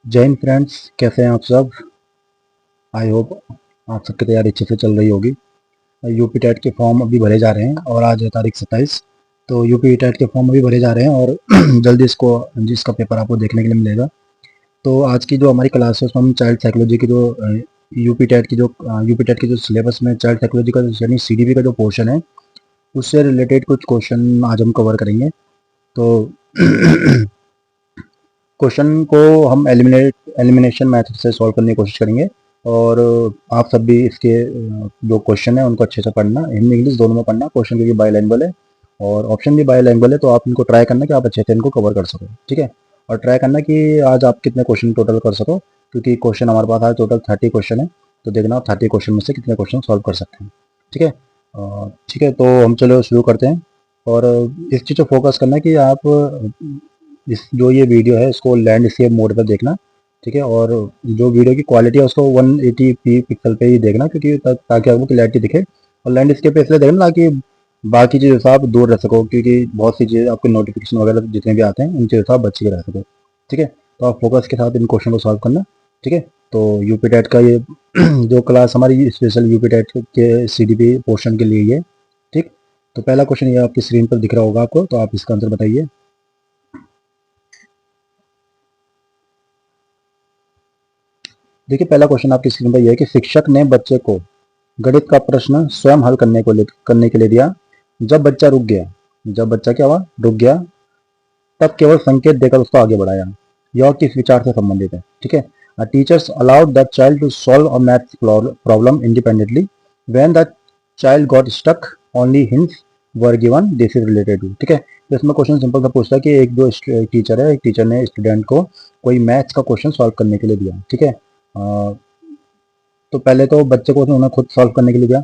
जय हिंद फ्रेंड्स, कैसे हैं आप सब। आई होप आप सबकी तैयारी अच्छे से चल रही होगी। यूपी टेट के फॉर्म अभी भरे जा रहे हैं और आज है तारीख 27। तो यूपी टेट के फॉर्म अभी भरे जा रहे हैं और जल्दी जिसका पेपर आपको देखने के लिए मिलेगा। तो आज की जो हमारी क्लास है उसमें हम चाइल्ड साइकोलॉजी की जो यूपी टेट की जो सिलेबस में चाइल्ड साइकोलॉजी का यानी सीडीपी का जो पोर्शन है उससे रिलेटेड कुछ क्वेश्चन आज हम कवर करेंगे। तो क्वेश्चन को हम एलिमिनेशन मेथड से सॉल्व करने की कोशिश करेंगे। और आप सब भी इसके जो क्वेश्चन है उनको अच्छे से पढ़ना, हिंदी इंग्लिश दोनों में पढ़ना। क्वेश्चन क्योंकि बाईलैंग्वेज है और ऑप्शन भी बाईलैंग्वेज है, तो आप इनको ट्राई करना कि आप अच्छे से इनको कवर कर सको। ठीक है, और ट्राई करना कि आज आप कितने क्वेश्चन टोटल कर सको, क्योंकि क्वेश्चन हमारे पास आज टोटल 30 क्वेश्चन है। तो देखना आप 30 क्वेश्चन में से कितने क्वेश्चन सॉल्व कर सकते हैं। ठीक है, ठीक है, तो हम चलो शुरू करते हैं। और इस चीज़ पर फोकस करना कि आप इस जो ये वीडियो है इसको लैंडस्केप मोड पर देखना। ठीक है, और जो वीडियो की क्वालिटी है उसको 180p पिक्सल पे ही देखना, क्योंकि ताकि आपको क्लैरिटी दिखे। और लैंडस्केप पे इसलिए देखना ताकि बाकी चीज़ों से आप दूर रह सको, क्योंकि बहुत सी चीज़ें आपके नोटिफिकेशन वगैरह जितने भी आते हैं उन चीज़ों से आप बच के रह सको। ठीक है, तो आप फोकस के साथ इन क्वेश्चन को सॉल्व करना। ठीक है, तो यूपी टेट का ये जो क्लास हमारी स्पेशल यूपी टेट के सीडीपी पोर्शन के लिए ये। ठीक, तो पहला क्वेश्चन ये आपकी स्क्रीन पर दिख रहा होगा आपको, तो आप इसका आंसर बताइए। देखिए, पहला क्वेश्चन आपकी स्क्रीन पर यह है कि शिक्षक ने बच्चे को गणित का प्रश्न स्वयं हल करने के लिए दिया। जब बच्चा रुक गया, जब बच्चा क्या हुआ, रुक गया, तब केवल संकेत देकर उसको आगे बढ़ाया। यह किस विचार से संबंधित है। ठीक है, teachers allowed the child to solve a maths problem independently when the child got stuck, only hints were given, this is related to. ठीक है, तो इसमें क्वेश्चन सिंपल सा पूछता है कि एक जो टीचर है, एक टीचर ने स्टूडेंट को कोई मैथ्स का क्वेश्चन सॉल्व करने के लिए दिया। ठीक है, तो पहले तो बच्चे को उन्होंने खुद सॉल्व करने के लिए दिया।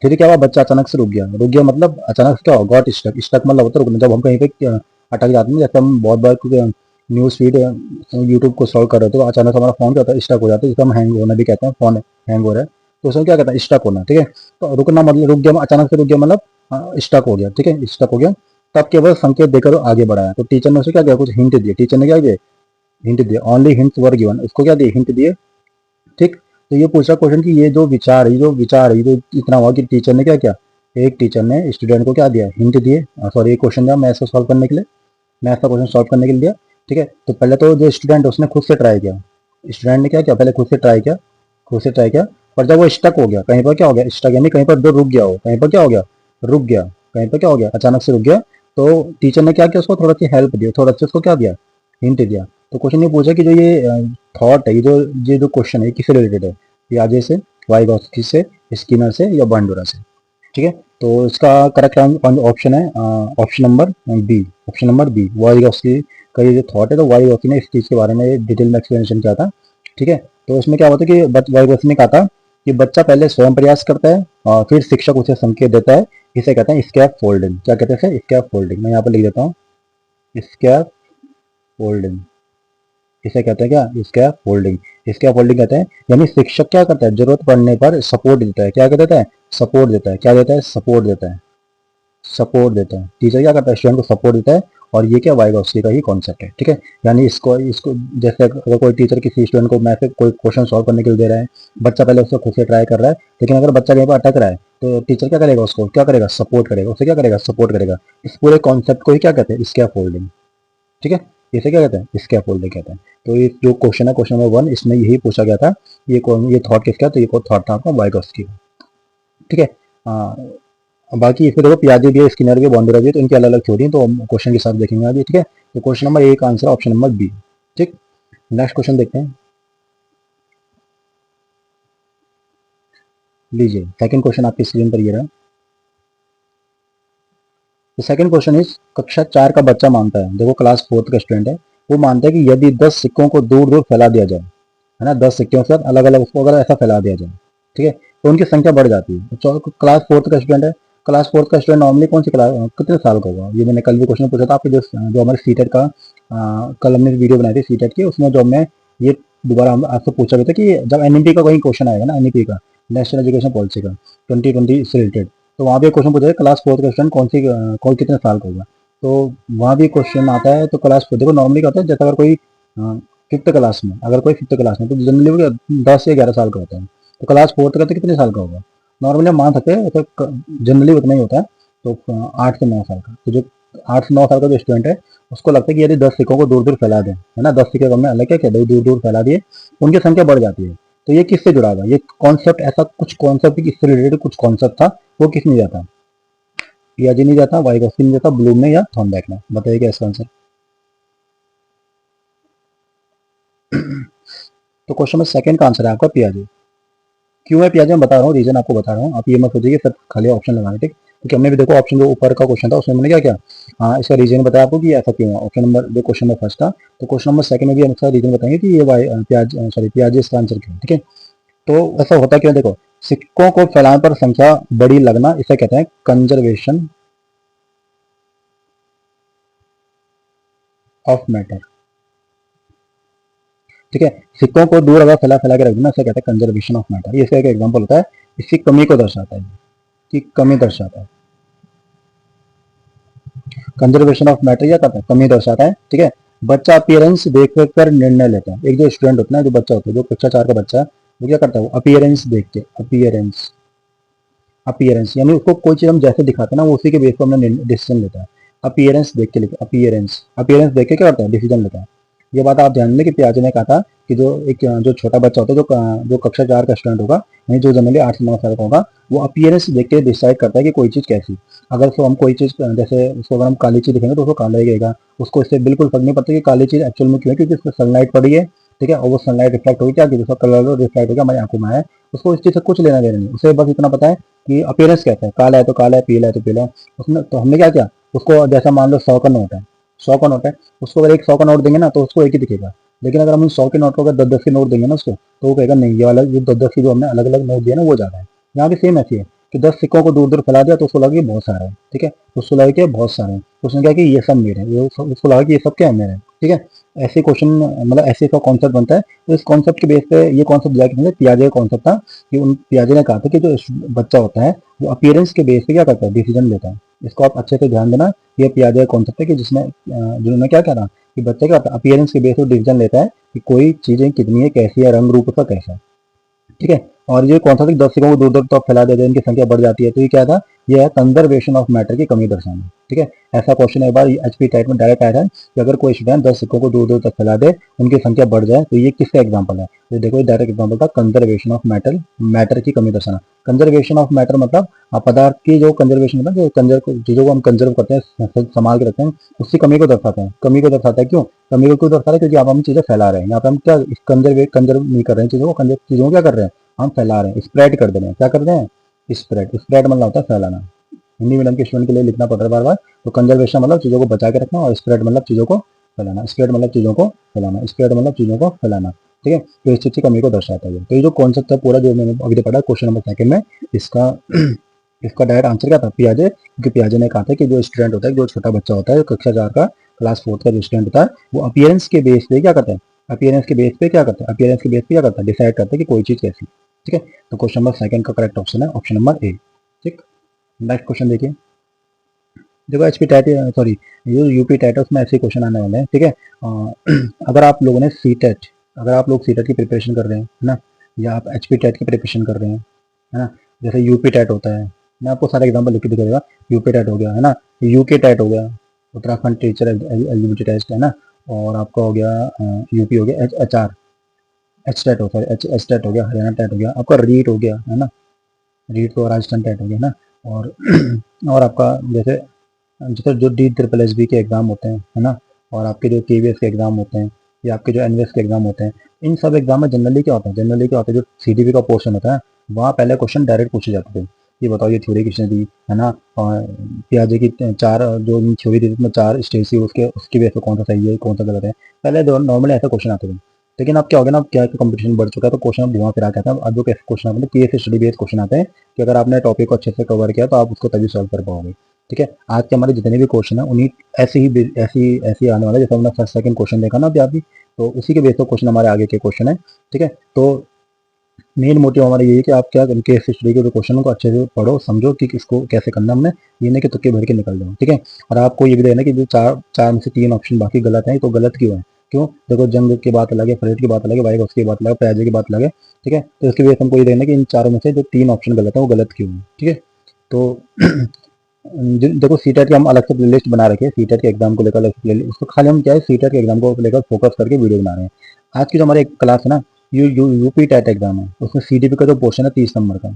फिर क्या हुआ, बच्चा अचानक से रुक गया। रुक गया मतलब अचानक से क्या हुआ, गॉट स्टक। स्टक मतलब होता है रुकना। जब हम कहीं पे अटक जाते हैं, जैसे हम बहुत बार न्यूज़ फीड यूट्यूब को सॉल्व कर रहे हो तो अचानक हमारा फोन क्या होता है, स्टक हो जाता है, जिसको हम हैंग होना भी कहते हैं, फोन हैंग हो रहा है। तो उसमें क्या कहता है, स्टक होना। ठीक है, तो रुकना मतलब रुक गया, अचानक से रुक गया मतलब स्टक हो गया। ठीक है, स्टक हो गया, तब केवल संकेत देकर आगे बढ़ाया। तो टीचर ने उसे क्या किया, कुछ हिंट दिए। टीचर ने क्या दिया, हिंट दिए। ओनली हिंट्स वर गिवन, उसको क्या दिए, हिंट दिए। ठीक, तो ये पूछा क्वेश्चन कि ये जो विचार है, ये जो इतना हुआ कि टीचर ने क्या किया, एक टीचर ने स्टूडेंट को क्या दिया, हिंट दिए। सॉरी, ये क्वेश्चन दिया मैथ्स को सॉल्व करने के लिए, मैथ्स का क्वेश्चन सॉल्व करने के लिए दिया। ठीक है, तो पहले तो जो स्टूडेंट है उसने खुद से ट्राई किया। स्टूडेंट ने क्या किया, पहले खुद से ट्राई किया। पर जब वो स्टक हो गया, कहीं पर क्या हो गया, स्टक यानी कहीं पर जो रुक गया हो, कहीं पर क्या हो गया, रुक गया, कहीं पर क्या हो गया, अचानक से रुक गया। तो टीचर ने क्या किया, उसको थोड़ा सी हेल्प दी, थोड़ा सा उसको क्या दिया, हिंट दिया। तो क्वेश्चन ये पूछा कि जो ये थॉट है, ये जो क्वेश्चन है किससे रिलेटेड है, पियाजे से, वाइगॉत्स्की से, स्किनर से या बांडुरा से। ठीक है, तो इसका करेक्ट ऑप्शन है option number B. Option number B, Vygotsky का ये जो थॉट है, तो वाइगॉत्स्की ने इस चीज़ के बारे में डिटेल में एक्सप्लेनेशन किया था। ठीक है, तो इसमें क्या होता है कि वाइगॉत्स्की ने कहा था कि बच्चा पहले स्वयं प्रयास करता है और फिर शिक्षक उसे संकेत देता है। इसे कहते हैं स्कैप फोल्डिंग। क्या कहते हैं, स्कैप फोल्डिंग। मैं यहाँ पर लिख देता हूँ, स्कैप फोल्डिंग। इसे कहते हैं क्या, स्कैप फोल्डिंग। स्कैप फोल्डिंग कहते हैं, यानी शिक्षक क्या करता है, जरूरत पड़ने पर सपोर्ट देता है। क्या देता है, सपोर्ट देता है। क्या देता है, सपोर्ट देता है। सपोर्ट देता है। टीचर क्या करता है, स्टूडेंट को सपोर्ट देता है। और ये क्या, वाइगॉत्स्की का ही कॉन्सेप्ट है। ठीक है, यानी इसको इसको जैसे अगर कोई टीचर किसी स्टूडेंट को मैथ कोई क्वेश्चन सॉल्व करने के लिए दे रहा है, बच्चा पहले उसको खुद से ट्राई कर रहा है, लेकिन अगर बच्चा कहीं पर अटक रहा है तो टीचर क्या करेगा, उसको क्या करेगा, सपोर्ट करेगा। उसे क्या करेगा, सपोर्ट करेगा। इस पूरे कॉन्सेप्ट को ही क्या कहते हैं, स्कैप फोल्डिंग। ठीक है, इसे क्या कहते हैं, स्कैप फोल्डिंग कहते हैं। तो ये जो क्वेश्चन है, क्वेश्चन नंबर 1, इसमें यही पूछा गया था। ये थॉट किसका, तो ये थॉट था आपका वाइगॉत्स्की का। ठीक है, बाकी इसमें देखो पियाजे भी है, स्किनर भी है, बॉन्डुरा भी है, तो इनकी अलग अलग थ्योरी है, तो हम क्वेश्चन के साथ देखेंगे अभी। ठीक है, तो क्वेश्चन नंबर 1 का आंसर ऑप्शन नंबर बी। ठीक, नेक्स्ट क्वेश्चन देखते हैं। लीजिए, सेकंड क्वेश्चन आपकी स्क्रीन पर ये रहा। तो सेकंड क्वेश्चन इज, कक्षा 4 का बच्चा मानता है, देखो क्लास 4 का स्टूडेंट है, वो मानता है कि यदि 10 सिक्कों को दूर दूर फैला दिया जाए, है ना, 10 सिक्कों के साथ अलग अलग उसको अगर ऐसा फैला दिया जाए, ठीक है, तो उनकी संख्या बढ़ जाती है। तो क्लास 4 का स्टूडेंट है। क्लास 4 का स्टूडेंट नॉर्मली कौन सी क्लास, कितने साल का होगा, ये मैंने कल भी क्वेश्चन पूछा था आपके, जो हमारे सीटेट का कल हमने वीडियो बनाई थी सीटेट की, उसमें जो हमने ये दोबारा हम आपसे पूछा गया था कि जब एनईपी का कोई क्वेश्चन आएगा ना, एनईपी का, नेशनल एजुकेशन पॉलिसी का 2020 से रिलेटेड, तो वहाँ भी क्वेश्चन पूछा है क्लास 4 का स्टूडेंट कौन कितने साल का होगा। तो वहाँ भी क्वेश्चन आता है। तो क्लास 4 देखो नॉर्मली क्या होता है, जैसे अगर कोई फिफ्थ क्लास में, अगर कोई फिफ्थ क्लास में, तो जनरली 10 या 11 साल का होता है, तो क्लास फोर्थ का तो कितने साल का होगा? नॉर्मली हम मान सकते हैं, तो जनरली उतना ही होता है, तो 8 से 9 साल का। तो जो 8 से 9 साल का जो स्टूडेंट है, उसको लगता है कि यदि 10 सिक्कों को दूर दूर फैला दें, है ना, 10 सिक्के को हमने अलग क्या किया, दूर दूर फैला दिए, उनकी संख्या बढ़ जाती है। तो ये किससे जुड़ा हुआ है? ये कॉन्सेप्ट, ऐसा कुछ कॉन्सेप्ट इससे रिलेटेड कुछ कॉन्सेप्ट था, वो किस नहीं जाता? पियाजे नहीं जाता, वाइगोस्की नहीं जाता, ब्लूम ने या थॉर्नबैक ने? बताइए क्या इसका आंसर? तो क्वेश्चन में सेकंड का आंसर है आपका पियाजे। क्यों है पियाजे, मैं बता रहा हूँ, रीजन आपको बता रहा हूँ, आप ये मत सोचिए सिर्फ खाली ऑप्शन लगाना, ठीक? क्योंकि हमने भी देखो ऑप्शन जो ऊपर का क्वेश्चन था उसमें मैंने क्या किया, हाँ, इसका रीजन बताया आपको कि ऐसा क्यों है। ऑप्शन नंबर जो क्वेश्चन नंबर फर्स्ट था, तो क्वेश्चन नंबर सेकंड में भी हम इसका रीजन बताएंगे कि ये पियाजे इसका आंसर क्यों है, ठीक है? तो ऐसा होता क्यों है, देखो, सिक्कों को फैलाने पर संख्या बड़ी लगना, इसे कहते हैं कंजर्वेशन ऑफ मैटर, ठीक है? सिक्कों को दूर अगर फैला फैला के रख देना, इसे कहते हैं कंजर्वेशन ऑफ मैटर। ये इसका एक एग्जाम्पल होता है, इसकी कमी को दर्शाता है, कि कमी दर्शाता है, कंजर्वेशन ऑफ मैटर क्या करता है, कमी दर्शाता है, ठीक है? बच्चा अपीयरेंस देख कर निर्णय लेता है। एक जो स्टूडेंट होता है, जो बच्चा होता है, जो कक्षा 4 का बच्चा है, वो क्या करता है, वो अपीयरेंस देख के, अपीयरेंस अपीयरेंस यानी उसको कोई चीज हम जैसे दिखाते हैं ना, वो उसी के बेस पर हमने डिसीजन लेता है। अपीयरेंस देख के लेते, अपीयरेंस अपीयरेंस देख के क्या करता है, डिसीजन लेता है। ये बात आप ध्यान दें कि पियाजे ने कहा था कि जो छोटा बच्चा होता है, जो कक्षा 4 का स्टूडेंट होगा, यानी जो जनरली 8 से 9 साल का होगा, वो अपीयरेंस देख के डिसाइड करता है कि कोई चीज कैसी। अगर उसको हम कोई चीज, जैसे उसको अगर हम काली चीज दिखेंगे तो उसको काला लगेगा, उसको इससे बिल्कुल फर्क नहीं पड़ता कि काली चीज एक्चुअल में क्यों है, क्योंकि उसमें सनलाइट पड़ी है, ठीक है, और वो सनलाइट रिफ्लेक्ट होगी क्या, कि उसका कलर रिफ्लेक्ट होगा हमारी आंखों में आए, उसको इस चीज से कुछ लेना देना नहीं, उसे बस इतना पता है कि अपीयरेंस कैसा है, काला है तो काला है, पीला है तो पीला है। उसने तो हमने क्या किया, उसको जैसा मान लो 100 का नोट है, 100 का नोट है, उसको अगर एक 100 का नोट देंगे ना, तो उसको एक ही दिखेगा। लेकिन अगर हम उन 100 के नोट को अगर 10-10 के नोट देंगे ना उसको, तो वो कहेगा नहीं, ये वाला जो 10-10 की जो हमने अलग अलग नोट दिया ना, वो ज्यादा है। यहाँ भी सेम ऐसी है कि 10 सिक्कों को दूर दूर फैला दिया, तो उसको लगा कि बहुत सारे हैं, ठीक है, उसको लगा कि बहुत सारे हैं, उसने कहा कि ये सब मेरे हैं, उसको लगा कि ये सब क्या है, मेरे हैं, ठीक है? ऐसे क्वेश्चन, मतलब ऐसे का कॉन्सेप्ट बनता है। तो इस कॉन्सेप्ट के बेस पे ये कॉन्सेप्ट जाके पियाजे का कॉन्सेप्ट था, कि उन पियाजे ने कहा था कि जो बच्चा होता है, वो अपीयरेंस के बेस पे क्या करता है, डिसीजन लेता है। इसको आप अच्छे से ध्यान देना, ये पियाजे का कॉन्सेप्ट है, कि जिसमें जिन्होंने क्या कहा कि बच्चा क्या होता है, अपीयरेंस के बेस पे डिसीजन लेता है कि कोई चीजें कितनी है, कैसी है, रंग रूप उसका कैसा है, ठीक है? और ये कौन सा था, 10 सिक्कों को दूर दूर तक फैला दिया जाए, इनकी संख्या बढ़ जाती है, तो ये क्या था, ये है कंजर्वेशन ऑफ मैटर की कमी दर्शाना, ठीक है? ऐसा क्वेश्चन एक बार एचपी टाइप में डायरेक्ट आया था कि अगर कोई स्टूडेंट 10 सिक्कों को दूर दूर तक फैला दे, उनकी संख्या बढ़ जाए, तो ये किसका एग्जाम्पल है? तो देखो, ये डायरेक्ट एग्जाम्पल था कंजर्वेशन ऑफ मैटर, मैटर की कमी दर्शाना। कंजर्वेशन ऑफ मैटर मतलब पदार्थ की जो कंजर्वेशन होता है, जो चीजों को हम कंजर्व करते हैं, संभाल के रखते हैं, उसकी कमी को दर्शाते हैं। कमी को दर्शाता है क्यों, कमी को क्यों दर्शाता है, क्योंकि आप हम चीजें फैला रहे हैं, यहाँ पे हम क्या कंजर्व नहीं कर रहे हैं, चीजों को क्या कर रहे हैं, हम फैला रहे हैं, स्प्रेड कर दे रहे हैं। क्या कर रहे हैं, स्प्रेड। स्प्रेड मतलब होता है फैलाना। हिंदी मीडियम के स्टूडेंट के लिए लिखना पड़ रहा है बार बार। तो कंजर्वेशन मतलब चीजों को बचा के रखना, और स्प्रेड मतलब चीजों को फैलाना। स्प्रेड मतलब चीजों को फैलाना, स्प्रेड मतलब चीजों को फैलाना, ठीक है? तो इस चीज की कमी को दर्शाता है। तो ये जो कॉन्सेप्ट है पूरा, जो मैंने अभी पढ़ा क्वेश्चन नंबर सेकंड में, इसका इसका डायरेक्ट आंसर क्या था, पियाजे। क्योंकि पियाजे ने कहा था कि जो स्टूडेंट होता है, जो छोटा बच्चा होता है, कक्षा 4 का, क्लास 4 का जो स्टूडेंट होता है, वो अपीयरेंस के बेस पे क्या करता है, अपीयरेंस के बेस पे क्या करता है, अपीयरेंस के बेस पे क्या करता है, डिसाइड करता है कि कोई चीज कैसी, ठीक है? तो क्वेश्चन नंबर सेकंड का करेक्ट ऑप्शन है ऑप्शन नंबर ए, ठीक? नेक्स्ट क्वेश्चन देखिए। देखो एचपी टाइट, सॉरी, ये यूपी टाइटल्स में ऐसे क्वेश्चन आने वाले हैं, ठीक है? अगर आप लोगों ने सी टेट, अगर आप लोग सी टेट की प्रिपरेशन कर रहे हैं, है ना, या आप एचपी टेट की प्रिपरेशन कर रहे हैं, है ना, जैसे यूपी टेट होता है, मैं आपको सारे एग्जाम्पल लिख के दिखाऊंगा। यूपी टेट हो गया, है ना, यूके टेट हो गया, उत्तराखंड टीचर एलिजिबिलिटी टेस्ट, है ना, और आपका हो गया यूपी हो गया, एच आर, एच टेट हो, सॉरी एच टेट हो गया, हरियाणा टेट हो गया, आपका रीट हो गया, है ना, रीट तो राजस्थान टेट हो गया ना, और और आपका जैसे जैसे जो डी ट्रिपल एस बी के एग्जाम होते हैं, है ना, और आपके जो केवीएस के एग्जाम होते हैं, या आपके जो एनवीएस के एग्जाम होते हैं, इन सब एग्जाम में जनरली क्या होता है, जनरली क्या होता है, जो सीडीपी का पोर्शन होता है, वहाँ पहले क्वेश्चन डायरेक्ट पूछे जाते थे। ये बताओ ये थ्योरी किसने दी, है ना, और पियाजे की चार जो थ्योरी दी उसमें 4 स्टेज थी, उसके बेस पर कौन सा सही है, कौन सा गलत है, पहले नॉर्मली ऐसा क्वेश्चन आते थे। लेकिन अब क्या हो गया ना, अब क्या कंपटीशन बढ़ चुका है, तो क्वेश्चन अब घुमा फिरा के आता है। अब जो कैसे क्वेश्चन आते हैं, केस स्टडी बेस्ड क्वेश्चन आते हैं, कि अगर आपने टॉपिक को अच्छे से कवर किया तो आप उसको तभी सॉल्व कर पाओगे, ठीक है? आज के हमारे जितने भी क्वेश्चन है, उन्हीं ऐसे ही आने वाले, जैसे हमने फर्स्ट सेकंड क्वेश्चन देखा ना अभी, तो उसी के बेस पर क्वेश्चन हमारे आगे के क्वेश्चन है, ठीक है? तो मेन मोटिव हमारा ये है कि आप क्या केस स्टडी के क्वेश्चन को अच्छे से पढ़ो, समझो कि किसको कैसे करना हमने, ये नहीं कि तुक्के भर के निकल जाओ, ठीक है? और आपको ये भी देना कि जो चार चार में से 3 ऑप्शन बाकी गलत हैं, तो गलत क्यों है, क्यों? देखो जंग की बात अलग है, फ्रेड की बात अलग है, वाइगॉस की बात अलग है, पियाजे की बात अलग है। ठीक है, तो इसकी वजह से हमको ये देखना कि इन चारों में से जो 3 ऑप्शन गलत है वो गलत क्यों है। ठीक है, तो देखो सीटेट की हम अलग से प्लेलिस्ट बना रखे हैं, सीटेट के एग्जाम को लेकर अलग से प्लेलिस्ट, उसको खाली हम क्या है सीटेट के एग्जाम को लेकर फोकस करके वीडियो बना रहे हैं। आज की जो हमारी क्लास है ना, यूपी टेट एग्जाम है, उसमें सीडीपी का जो पोर्शन है 30 नंबर का,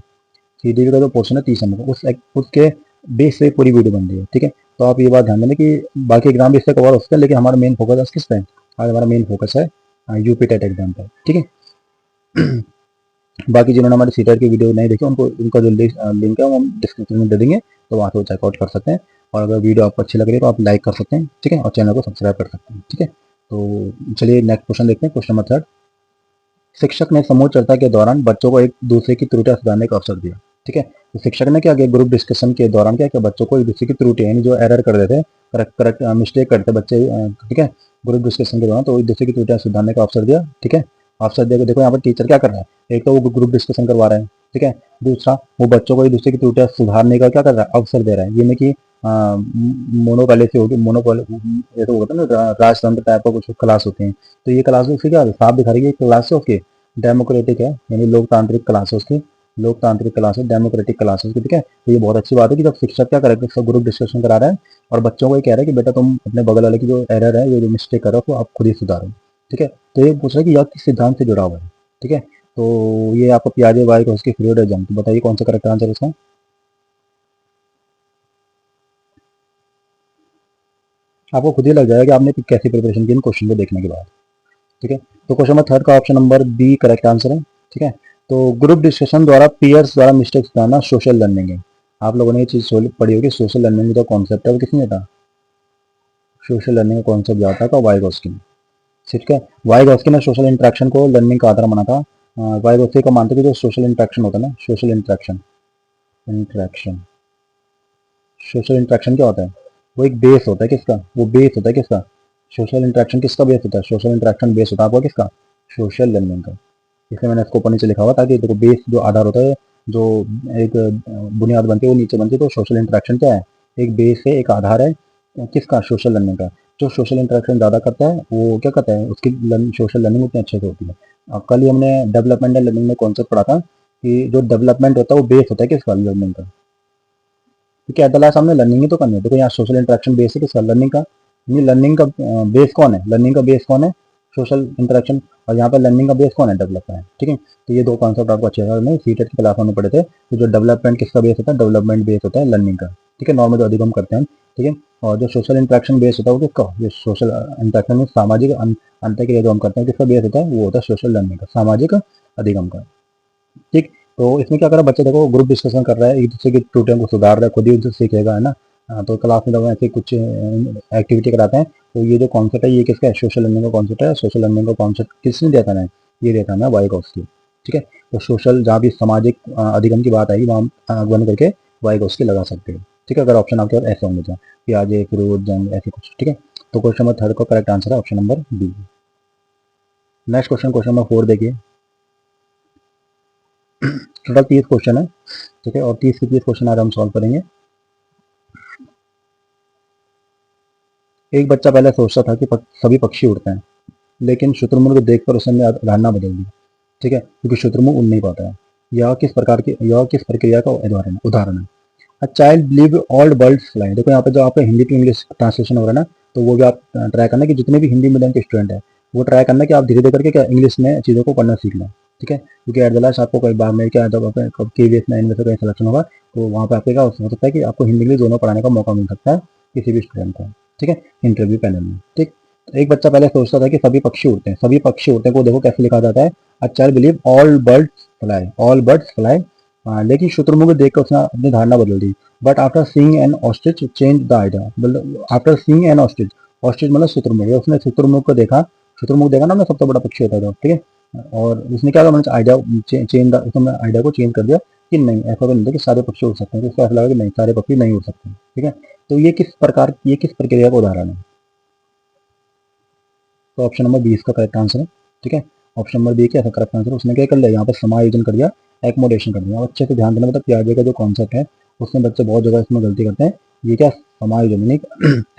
सीडीपी का जो पोर्शन है 30 नंबर का, उसके बेस से पूरी वीडियो बन रही है। ठीक है, तो आप ये बात ध्यान देना कि बाकी एग्जाम भी इससे कवर हो सकते हैं, लेकिन हमारा मेन फोकस आज किस पे है? आज हमारा मेन फोकस है यूपी टेट एग्जाम पे। ठीक है, बाकी जिन्होंने हमारे सीटर की वीडियो नहीं देखी उनको उनका जो लिंक है वो हम डिस्क्रिप्शन में दे देंगे, तो वहाँ से वो चेकआउट कर सकते हैं। और अगर वीडियो आपको अच्छी लग रही है तो आप लाइक कर सकते हैं। ठीक है, और चैनल को सब्सक्राइब कर सकते हैं। ठीक है, तो चलिए नेक्स्ट क्वेश्चन देखते हैं। क्वेश्चन नंबर 3, शिक्षक ने समूह चर्चा के दौरान बच्चों को एक दूसरे की त्रुटियां सुधारने का अवसर दिया। ठीक है, तो शिक्षक ने क्या किया, ग्रुप डिस्कशन के दौरान क्या किया, बच्चों को एक दूसरे की त्रुटियां यानी जो एरर कर देते, करेक्ट करेक्ट मिस्टेक करते बच्चे, ठीक है, ग्रुप डिस्कशन के दौरान तो एक दूसरे की त्रुटियां सुधारने का अवसर दिया। ठीक है, अवसर देखो देखो यहाँ पर टीचर क्या कर रहा है, एक तो वो ग्रुप डिस्कशन करवा रहा है। ठीक है, दूसरा वो बच्चों को एक दूसरे की त्रुटियां सुधारने का क्या कर रहा है, अवसर दे रहा है। ये नहीं कि मोनोपैलेसी होगी, मोनोपोल जैसे होता है ना राजतंत्र टाइप का कुछ क्लास होते हैं, तो ये क्लास उसकी क्या साफ दिखा रही है क्लास है उसकी डेमोक्रेटिक है, यानी लोकतांत्रिक क्लास है उसकी, लोकतांत्रिक क्लास है, डेमोक्रेटिक क्लास है उसकी। ठीक है, तो ये बहुत अच्छी बात है कि जब शिक्षक क्या करेगा, सब ग्रुप डिस्कशन करा रहा है और बच्चों को ये कह रहा है कि बेटा तुम अपने बगल वाले की जो एरर है, ये जो मिस्टेक कर रहे हो आप खुद ही सुधारो। ठीक है, तो ये पूछ रहा है कि यह किस सिद्धांत से जुड़ा हुआ है। ठीक है, तो ये आपको पियाजे भाई को उसकी फेवरेट एग्जाम, तो बताइए कौन सा करेक्ट आंसर है इसका। आपको खुद ही लग जाएगा कि आपने कैसी प्रिपरेशन की इन क्वेश्चन को देखने के बाद। ठीक है, तो क्वेश्चन नंबर 3 का option number B correct answer है। ठीक है, तो ग्रुप डिस्कशन द्वारा पीयर्स द्वारा मिस्टेक्स सुधारना सोशल लर्निंग है। आप लोगों ने ये चीज पढ़ी होगी, सोशल लर्निंग का कॉन्सेप्ट है वो किसने था, सोशल लर्निंग का कॉन्सेप्ट जाता था वाइगोस्की ने। ठीक है, वाइगोस्की ने सोशल इंटरेक्शन को लर्निंग का आधार माना था। वाइगोस्की का मानते कि जो सोशल इंटरेक्शन होता है ना, social interaction, interaction social interaction क्या होता है, वो एक बेस होता है किसका, वो बेस होता है किसका, सोशल इंटरेक्शन किसका बेस होता है, सोशल इंटरेक्शन बेस होता है आपका किसका, सोशल लर्निंग का। इसलिए मैंने इसको ऊपर नीचे लिखा हुआ ताकि देखो बेस जो आधार होता है, जो एक बुनियाद बनती है वो नीचे बनती है, तो सोशल इंटरेक्शन क्या है, एक बेस है, एक आधार है किसका, सोशल लर्निंग का। जो सोशल इंटरेक्शन ज़्यादा करता है वो क्या करता है, उसकी सोशल लर्निंग उतनी अच्छे से होती है। कल ही हमने डेवलपमेंटल लर्निंग में कॉन्सेप्ट पढ़ा था कि जो डेवलपमेंट होता है वो बेस होता है किसका, लर्निंग का। क्योंकि एट द लास्ट हमने लर्निंग ही तो करनी है। देखो यहाँ सोशल इंटरेक्शन बेस है किसका, लर्निंग का। ये लर्निंग का बेस कौन है, लर्निंग का बेस कौन है, सोशल इंटरेक्शन। और यहाँ पे लर्निंग का बेस कौन है, डेवलपमेंट। ठीक है, तो ये दो कॉन्सेप्ट आपको अच्छे से नहीं सीटेट की क्लास में पढ़े थे। तो जो डेवलपमेंट किसका बेस होता है, डेवलपमेंट बेस होता है लर्निंग का। ठीक है, नॉर्मल जो अधिगम करते हैं हम। ठीक है, और जो सोशल इंटरेक्शन बेस होता है वो किसका, जो सोशल इंटरेक्शन में सामाजिक अंतर क्रिया जो हम करते हैं किसका बेस होता है, वो होता है सोशल लर्निंग का, सामाजिक अधिगम का। ठीक, तो इसमें क्या करा बच्चे, देखो ग्रुप डिस्कशन कर रहा है, एक दूसरे की त्रुटियों को सुधार रहा है, खुद ही उनसे सीखेगा, है ना। तो क्लास में जब ऐसे कुछ एक्टिविटी कराते हैं तो ये जो कॉन्सेप्ट है ये किसका है, सोशल लर्निंग का कॉन्सेप्ट है। सोशल लर्निंग का कॉन्सेप्ट किसने दिया था ना, ये दिया था ना वाइगोस्की। ठीक है, तो सोशल जहाँ भी सामाजिक अधिगम की बात आएगी वहाँ आँख बंद करके वाइगोस्की लगा सकते हो। ठीक है, अगर ऑप्शन आपके पास ऐसे होंगे तो पियाजे, फ्रूट, जंग, ऐसे कुछ। ठीक है, तो क्वेश्चन नंबर 3 का करेक्ट आंसर है option number B. Next question, question number 4 देखिए। टोटल 30 क्वेश्चन है। ठीक है, और 30 के 30 क्वेश्चन आज हम सॉल्व करेंगे। एक बच्चा पहले सोचता था कि सभी पक्षी उड़ते हैं, लेकिन शुतुरमुर्ग को देखकर उसने धारणा बदल दी। ठीक है, क्योंकि शुतुरमुर्ग उड़ नहीं पाता है। यह किस प्रक्रिया का उदाहरण उदाहरण है। A child believe all birds fly. देखो यहाँ पे जो आपका हिंदी टू इंग्लिश ट्रांसलेशन हो रहा है ना, तो वो भी आप ट्राई करना कि जितने भी हिंदी मीडियम के स्टूडेंट है वो ट्राई करना कि आप धीरे धीरे करके क्या इंग्लिश में चीज़ों को पढ़ना सीख लें। ठीक है, क्योंकि एट द लास्ट आपको कई बार में क्या, जब आपका KVS में इनमें से कहीं सिलेक्शन होगा तो वहाँ पे आपको क्या हो सकता है कि आपको हिंदी इंग्लिश दोनों पढ़ाने का मौका मिल सकता है किसी भी स्टूडेंट को। ठीक है, इंटरव्यू पैनल में। ठीक, तो एक बच्चा पहले सोचता था कि सभी पक्षी उड़ते हैं, सभी पक्षी उड़ते हैं को देखो कैसे लिखा जाता है, a child believe all birds fly, all birds fly. लेकिन शुतुरमुर्ग को देखकर उसने अपनी धारणा बदल दी। But after seeing an ostrich change the idea, मतलब after seeing an ostrich, ostrich मतलब शुतुरमुर्ग, उसने शुतुरमुर्ग को देखा, शुतुरमुर्ग देखा ना हमने सबसे बड़ा पक्षी होता था। ठीक है, और उसने क्या किया, आइडिया चेंज, उसने आइडिया को चेंज कर दिया कि नहीं ऐसा तो नहीं था कि सारे पक्षी उड़ सकते हैं, तो उसको ऐसा लगा कि नहीं सारे पक्षी नहीं उड़ सकते। ठीक है, तो ये किस प्रक्रिया का उदाहरण है, तो ऑप्शन नंबर 20 का करेक्ट आंसर है। ठीक है, ऑप्शन नंबर बी का ऐसा करेक्ट आंसर। उसने क्या कर लिया, यहाँ पर समायोजन कर दिया, एकोमोडेशन कर दिया। अच्छे से ध्यान देना, मतलब पियाजे का जो कॉन्सेप्ट है उसमें बच्चे बहुत जगह इसमें गलती करते हैं। ये क्या समायोजन यानी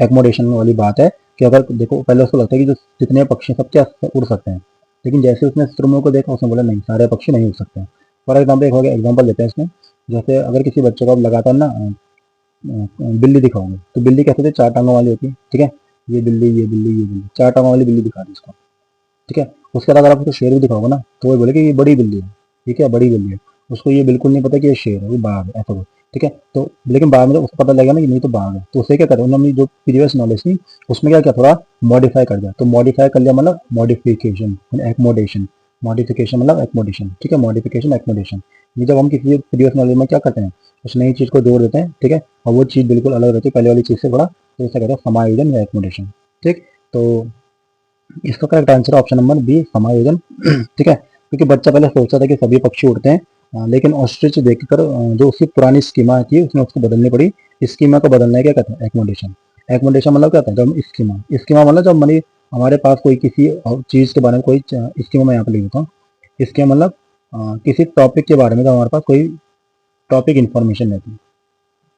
एकोमोडेशन वाली बात है, कि अगर देखो पहले उसको लगता है कि जो जितने पक्षी हैं सब क्या उड़ सकते हैं, लेकिन जैसे उसने शुतुरमुर्ग को देखा उसने बोला नहीं, सारे पक्षी नहीं उड़ सकते हैं। फॉर एग्जाम्पल एक हो गया, एग्जाम्पल लेते हैं इसमें, जैसे अगर किसी बच्चे को आप लगातार ना बिल्ली दिखाओगे, तो बिल्ली कैसे होती है, चार टांगों वाली होती है, ठीक है, ये बिल्ली ये बिल्ली ये बिल्ली, चार टांगों वाली बिल्ली दिखा दी उसको, ठीक है। उसके बाद अगर आप उसको शेर भी दिखाओगे ना, तो वो बोले कि ये बड़ी बिल्ली है, ठीक है, बड़ी बिल्ली है। उसको ये बिल्कुल नहीं पता कि ये शेर है, ये बाघ है, ऐसा कुछ, ठीक है। तो लेकिन बाद में जब उसको पता लगेगा ना कि नहीं तो बाघ है, तो उसे क्या करें, उन्होंने जो प्रीवियस नॉलेज थी उसमें क्या किया, थोड़ा मॉडिफाई कर दिया। तो मॉडिफाई कर लिया मतलब मॉडिफिकेशन, एक्मोडेशन, मॉडिफिकेशन मतलब एक्मोडेशन, ठीक है, मॉडिफिकेशन एक्मोडेशन। ये जब हम किसी प्रीवियस नॉलेज में क्या करते हैं, उस नई चीज को जोड़ देते हैं, ठीक है, और वो चीज बिल्कुल अलग रहती है पहले वाली चीज से थोड़ा, तो इसे कहते हैं समायोजन या एक्मोडेशन, ठीक। तो इसका करेक्ट आंसर है ऑप्शन नंबर बी, समायोजन। ठीक है, क्योंकि बच्चा पहले सोचता था कि सभी पक्षी उड़ते हैं, लेकिन ऑस्ट्रिच देखकर जो उसकी पुरानी स्कीमा थी उसने उसको बदलनी पड़ी। स्कीमा को बदलना है, क्या कहते हैं, एक्मोडेशन। एक्मोडेशन मतलब क्या होता है, जब स्कीमा, स्कीमा मतलब जब हमारे पास कोई किसी चीज के बारे में कोई स्कीमा, मैं यहाँ पे लिख देता हूँ, स्कीमा मतलब किसी टॉपिक के बारे में जब हमारे पास कोई टॉपिक इन्फॉर्मेशन रहती है,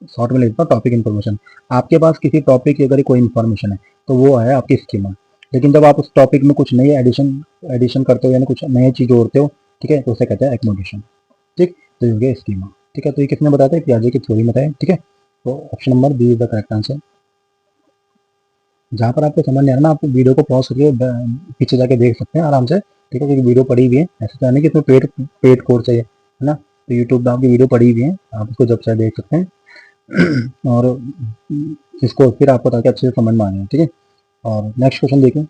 शॉर्ट में लिखता हूँ टॉपिक इन्फॉर्मेशन। आपके पास किसी टॉपिक की अगर कोई इन्फॉर्मेशन है तो वो है आपकी स्कीमा। लेकिन जब आप उस टॉपिक में कुछ नई एडिशन एडिशन करते हो, यानी कुछ नई चीज जोड़ते हो, ठीक है, तो उसे कहते हैं एक्मोडेशन, ठीक। तो ये हो गया स्कीमा, ठीक है। तो ये किसने बताया था, पियाजे की थ्योरी में बताया, ठीक है। तो option number B is the correct answer. जहाँ पर आपको समझ नहीं आ रहा ना, आप वीडियो को पॉज करके पीछे जाके देख सकते हैं आराम से, ठीक है, क्योंकि वीडियो पड़ी हुई है, ऐसा तो नहीं कि इसमें पेड पेड कोर्स चाहिए, है ना। तो यूट्यूब पे आपकी वीडियो पड़ी हुई है, आप उसको जब चाहे देख सकते हैं। और इसको फिर आपको ताकि अच्छे से समझ में आए, ठीक है। और नेक्स्ट क्वेश्चन देखें।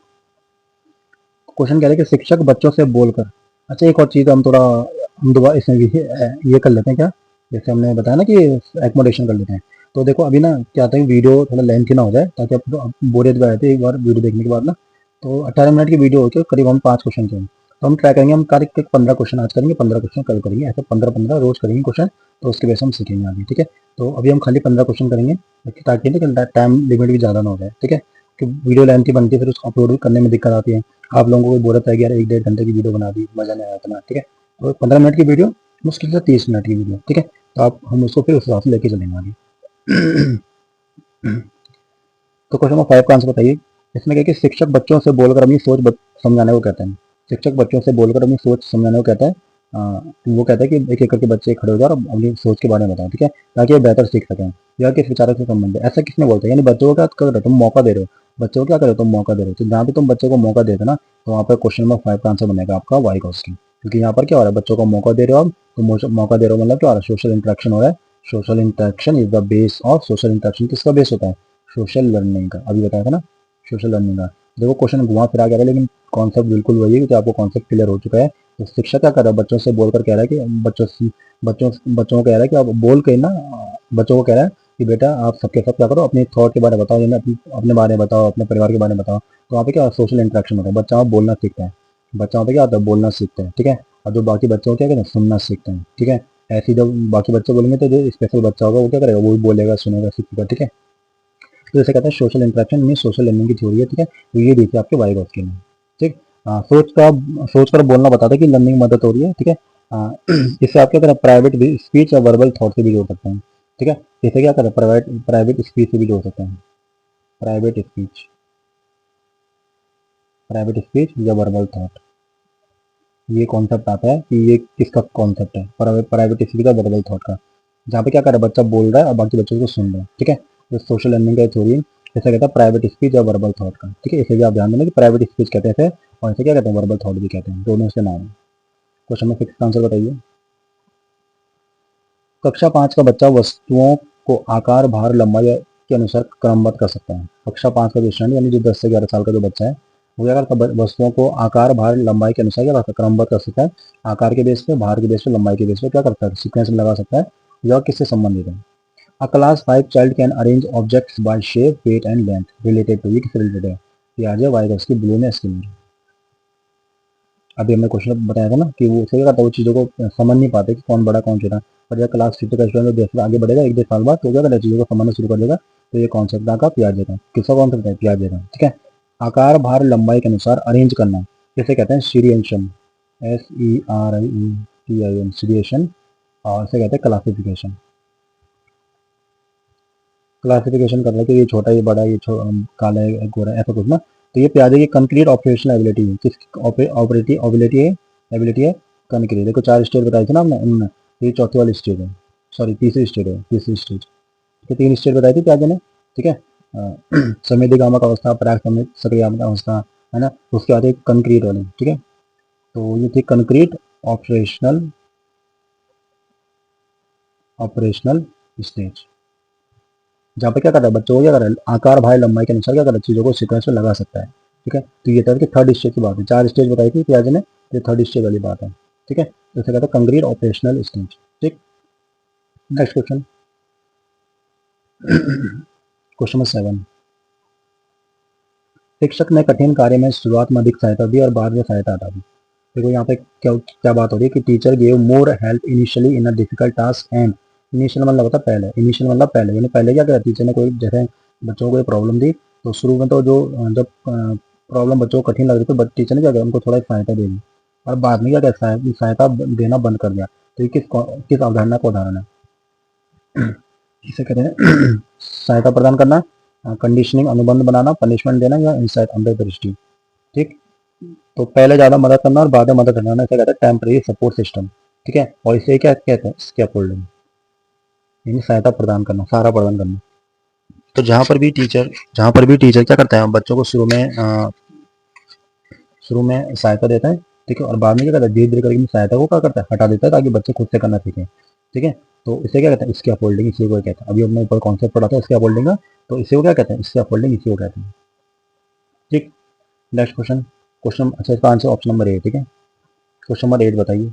क्वेश्चन कह रहे हैं कि शिक्षक बच्चों से बोलकर, अच्छा एक और चीज़ हम थोड़ा, हम दोबारा इसमें भी ये कर लेते हैं क्या, जैसे हमने बताया ना कि एकोमोडेशन कर लेते हैं। तो देखो अभी ना क्या आता है, वीडियो थोड़ा लेंथी ना हो जाए, ताकि आप बोरियत भी आती है एक बार वीडियो देखने के बाद ना। तो 18 मिनट की वीडियो होती है, करीब हम 5 क्वेश्चन के हैं। तो हम ट्राई करेंगे, हम करीब 15 क्वेश्चन आज करेंगे, 15 क्वेश्चन कल करेंगे, ऐसे 15-15 रोज करेंगे क्वेश्चन। तो उसके बेस हम सीखेंगे आगे, ठीक है। तो अभी हम खाली 15 क्वेश्चन करेंगे, ताकि टाइम लिमिट भी ज़्यादा ना हो जाए, ठीक है। कि वीडियो लेंथी बनती है, फिर उसको अपलोड करने में दिक्कत आती है। आप लोगों को भी बोलता है कि यार 1-1.5 घंटे की वीडियो बना दी, मजा नहीं आया इतना, ठीक है। तो 15 मिनट की वीडियो, मुश्किल से 30 मिनट की वीडियो, ठीक है। तो आप हम उसको फिर उस हिसाब से लेके चलेंगे आगे। तो क्वेश्चन नंबर 5 का आंसर बताइए। इसमें क्या है कि शिक्षक बच्चों से बोलकर अपनी सोच समझाने को कहते हैं। शिक्षक बच्चों से बोलकर अपनी सोच समझाने को कहता है। वो कहता है कि एक एक करके बच्चे खड़े हो जाओ और अपनी सोच के बारे में बताओ, ठीक है, ताकि वो बेहतर सीख सकें। या किस विचारक से संबंध है, ऐसा किसने बोलता है, यानी बच्चों को क्या कर रहे हो तुम, मौका दे रहे हो। बच्चों को क्या कर रहे हो तुम, मौका दे रहे हो। तो जहाँ भी तुम बच्चे को मौका देते ना, तो वहाँ पर क्वेश्चन नंबर 5 का आंसर बनेगा आपका वाई कॉस्टिंग। क्योंकि यहाँ पर क्या हो रहा है, बच्चों को मौका दे रहे हो आप, तो मौका दे रहे हो मतलब क्या हो रहा है, सोशल इंटरेक्शन हो रहा है। Social interaction is the base of, social interaction किसका बेस होता है, सोशल लर्निंग का, अभी बताया था ना, सोशल लर्निंग का। देखो क्वेश्चन घुमा फिरा गया है, लेकिन कॉन्सेप्ट बिल्कुल वही है, क्योंकि आपको कॉन्सेप्ट क्लियर हो चुका है। तो शिक्षक क्या कर रहा है, बच्चों से बोलकर कह रहा है कि बच्चों को कह रहा है कि आप बोल के ना, बच्चों को कह रहा है कि बेटा आप सबके सब क्या करो, अपने थॉट के बारे में बताओ, यानी अपने बारे में बताओ, अपने परिवार के बारे में बताओ। तो वहाँ पे क्या सोशल इंटरेक्शन होता है, बच्चा वहाँ बोलना सीखता है। बच्चा वहाँ पे क्या होता है, बोलना सीखता है, ठीक है। और जो बाकी बच्चे क्या कहते हैं, सुनना सीखते हैं, ठीक है। ऐसे ही जब बाकी बच्चे बोलेंगे तो जो स्पेशल बच्चा होगा वो क्या करेगा, वो भी बोलेगा, सुनेगा, सीखेगा, ठीक है। तो जैसे कहते हैं सोशल इंटरेक्शन में सोशल लर्निंग की थ्योरी है, ठीक है। तो ये देखिए आपके वाइगॉस्की में, ठीक। सोच कर बोलना बताता है कि लर्निंग में मदद हो रही है, ठीक है। इससे आप क्या करें, प्राइवेट स्पीच या वर्बल थॉट से भी जोड़ सकते हैं, ठीक है। इसे क्या करें, प्राइवेट स्पीच से भी जोड़ सकते हैं, प्राइवेट स्पीच, प्राइवेट स्पीच या वर्बल थॉट। ये कॉन्सेप्ट आता है कि ये किसका कॉन्सेप्ट है, प्राइवेट स्पीच का, वर्बल थॉट का। जहाँ पे क्या कर रहा है, बच्चा बोल रहा है और बाकी बच्चों को सुन रहे हैं, ठीक है। तो सोशल लर्निंग का थ्योरी जैसे कहता है प्राइवेट स्पीच या वर्बल थॉट का, ठीक है। इसे भी आप ध्यान देना कि प्राइवेट स्पीच कहते हैं और इसे क्या कहते हैं, वर्बल थॉट भी कहते हैं, दोनों इसके नाम है। क्वेश्चन नंबर 6 का आंसर बताइए। कक्षा 5 का बच्चा वस्तुओं को आकार, भार, लंबाई के अनुसार क्रमबद्ध कर सकता है। कक्षा 5 का जो स्टूडेंट यानी जो 10 से 11 साल का जो बच्चा है, वो क्या करता है, वस्तुओं को आकार, भार, लंबाई के अनुसार क्या करता है, क्रमबद्ध कर सकता है। आकार के बेस पे, भार के बेस पे, लंबाई के बेस पे क्या करता है, सीक्वेंस में लगा सकता है। यह किससे संबंधित है। A class 5 child can arrange objects by shape, weight and length related to, ये किससे रिलेटेड है, पियाजे, वाइगॉस्की, ब्लू ने, स्किनर। अभी हमने क्वेश्चन बताया था ना कि वो सही करता है, वो चीज़ों को समझ नहीं पाते कि कौन बड़ा कौन छोटा। पर जब क्लास 5 का स्टूडेंट जैसे आगे बढ़ेगा 1-2 साल बाद, तो क्या करेगा, चीज़ों को समझना शुरू कर देगा। तो ये कॉन्सेप्ट का पियाजे का, किसका कॉन्सेप्ट है, पियाजे का, ठीक है। आकार, भार, लंबाई के अनुसार अरेंज करना किसे कहते हैं, सीरिएशन, SERIETION, सीरिएशन। और इसे कहते हैं क्लासिफिकेशन। क्लासिफिकेशन कर रहा है कि ये छोटा, ये बड़ा, ये काला है, गोरा है, ऐसा कुछ ना। तो ये पियाजे की कंक्रीट ऑपरेशनल एबिलिटी है। किस ऑपरेटिव एबिलिटी है कंक्रीट। देखो 4 स्टेज बताए थे ना हमने उनमें, तो ये चौथी वाली स्टेज है, सॉरी तीसरी स्टेज है, तीसरी स्टेज। ठीक है, 3 स्टेज बताई थी पियाजे ने। ठीक है, संवेदीगामक अवस्था, प्राक सक्रियात्मक अवस्था, है ना। उसके बाद एक कंक्रीट वाली। ठीक है, तो ये थी कंक्रीट ऑपरेशनल स्टेज, जहाँ पे क्या कर रहा है बच्चों को, क्या कर रहा है आकार भाई लंबाई के अनुसार क्या कर रहा है चीज़ों को सीक्वेंस में लगा सकता है। ठीक है, तो ये तरह की थर्ड स्टेज की बात है। 4 स्टेज बताई थी पियाजे ने, ये थर्ड स्टेज वाली बात है। ठीक है, तो इसे कहते हैं कंक्रीट ऑपरेशनल स्टेज। ठीक, नेक्स्ट क्वेश्चन, क्वेश्चन नंबर 7। शिक्षक ने कठिन कार्य में शुरुआत में अधिक सहायता दी और बाद में सहायता हटा दी। देखो यहाँ पे क्या क्या बात हो रही है कि teacher gave more help initially in a difficult task and, initial मतलब होता है पहले, इनिशियल मतलब पहले, यानी पहले क्या करा टीचर ने, कोई जैसे बच्चों को कोई प्रॉब्लम दी तो शुरू में तो जो जब प्रॉब्लम बच्चों को कठिन लग रही तो टीचर ने क्या किया, उनको थोड़ा सहायता दे दी, और बाद में क्या किया, सहायता देना बंद कर दिया। तो ये किस अवधारणा का उदाहरण है? इसे कहते हैं सहायता प्रदान करना, कंडीशनिंग अनुबंध बनाना, पनिशमेंट देना, या इंसाइट अंतर्दृष्टि। ठीक, तो पहले ज़्यादा मदद करना और बाद में मदद करना, इसे कहते हैं टेम्परेरी सपोर्ट सिस्टम। ठीक है, और इसे क्या कहते हैं, स्कैफोल्डिंग, यानी सहायता प्रदान करना, सहारा प्रदान करना। तो जहाँ पर भी टीचर क्या करता है, बच्चों को शुरू में सहायता देता है। ठीक है, और बाद में क्या करता है, धीरे धीरे करके सहायता को क्या करता है, हटा देता है, ताकि बच्चे खुद से करना सीखें। ठीक है, तो इसे क्या कहते हैं, स्कैफोल्डिंग, इसी को कहते हैं। अभी हमने ऊपर कॉन्सेप्ट पढ़ा था स्कैफोल्डिंग का, तो इसी को क्या कहते हैं, स्कैफोल्डिंग इसी को कहते हैं। ठीक, नेक्स्ट क्वेश्चन, अच्छा इसका आंसर ऑप्शन नंबर 8। ठीक है, क्वेश्चन नंबर 8 बताइए।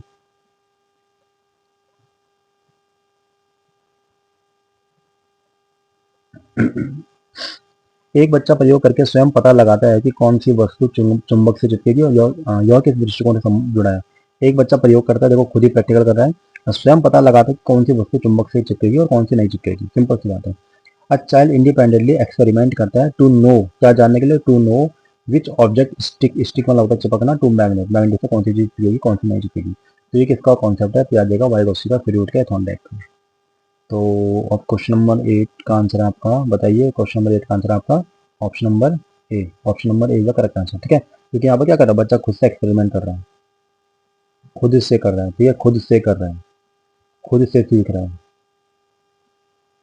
एक बच्चा प्रयोग करके स्वयं पता लगाता है कि कौन सी वस्तु चुंबक से चिपकेगी और यह किस दृष्टिकोण से जुड़ा है। एक बच्चा प्रयोग करता है, देखो खुद ही प्रैक्टिकल कर रहा है, और स्वयं पता लगाता है कि कौन सी वस्तु चुंबक से चिपकेगी और कौन सी नहीं चिपकेगी। सिंपल सी बात है। अ चाइल्ड इंडिपेंडेंटली एक्सपेरिमेंट करता है टू नो, क्या जानने के लिए, to know which object stick मतलब होता है चिपकना, टू मैग्नेट, मैग्नेट से कौन सी चीज चिपकेगी कौन सी नहीं चिपकेगी। तो ये किसका कॉन्सेप्ट है, पियाजे का, वाइगोत्स्की का, फ्लूइड का, थॉर्नडाइक का। तो अब क्वेश्चन नंबर 8 का आंसर है आपका, बताइए क्वेश्चन नंबर 8 का आंसर आपका option number A, option number A का करेक्ट आंसर। ठीक है, क्योंकि यहाँ पर क्या कर रहा है बच्चा, खुद से एक्सपेरिमेंट कर रहा है, खुद से कर रहा है। ठीक है, खुद से कर रहा है, खुद से सीख रहा है,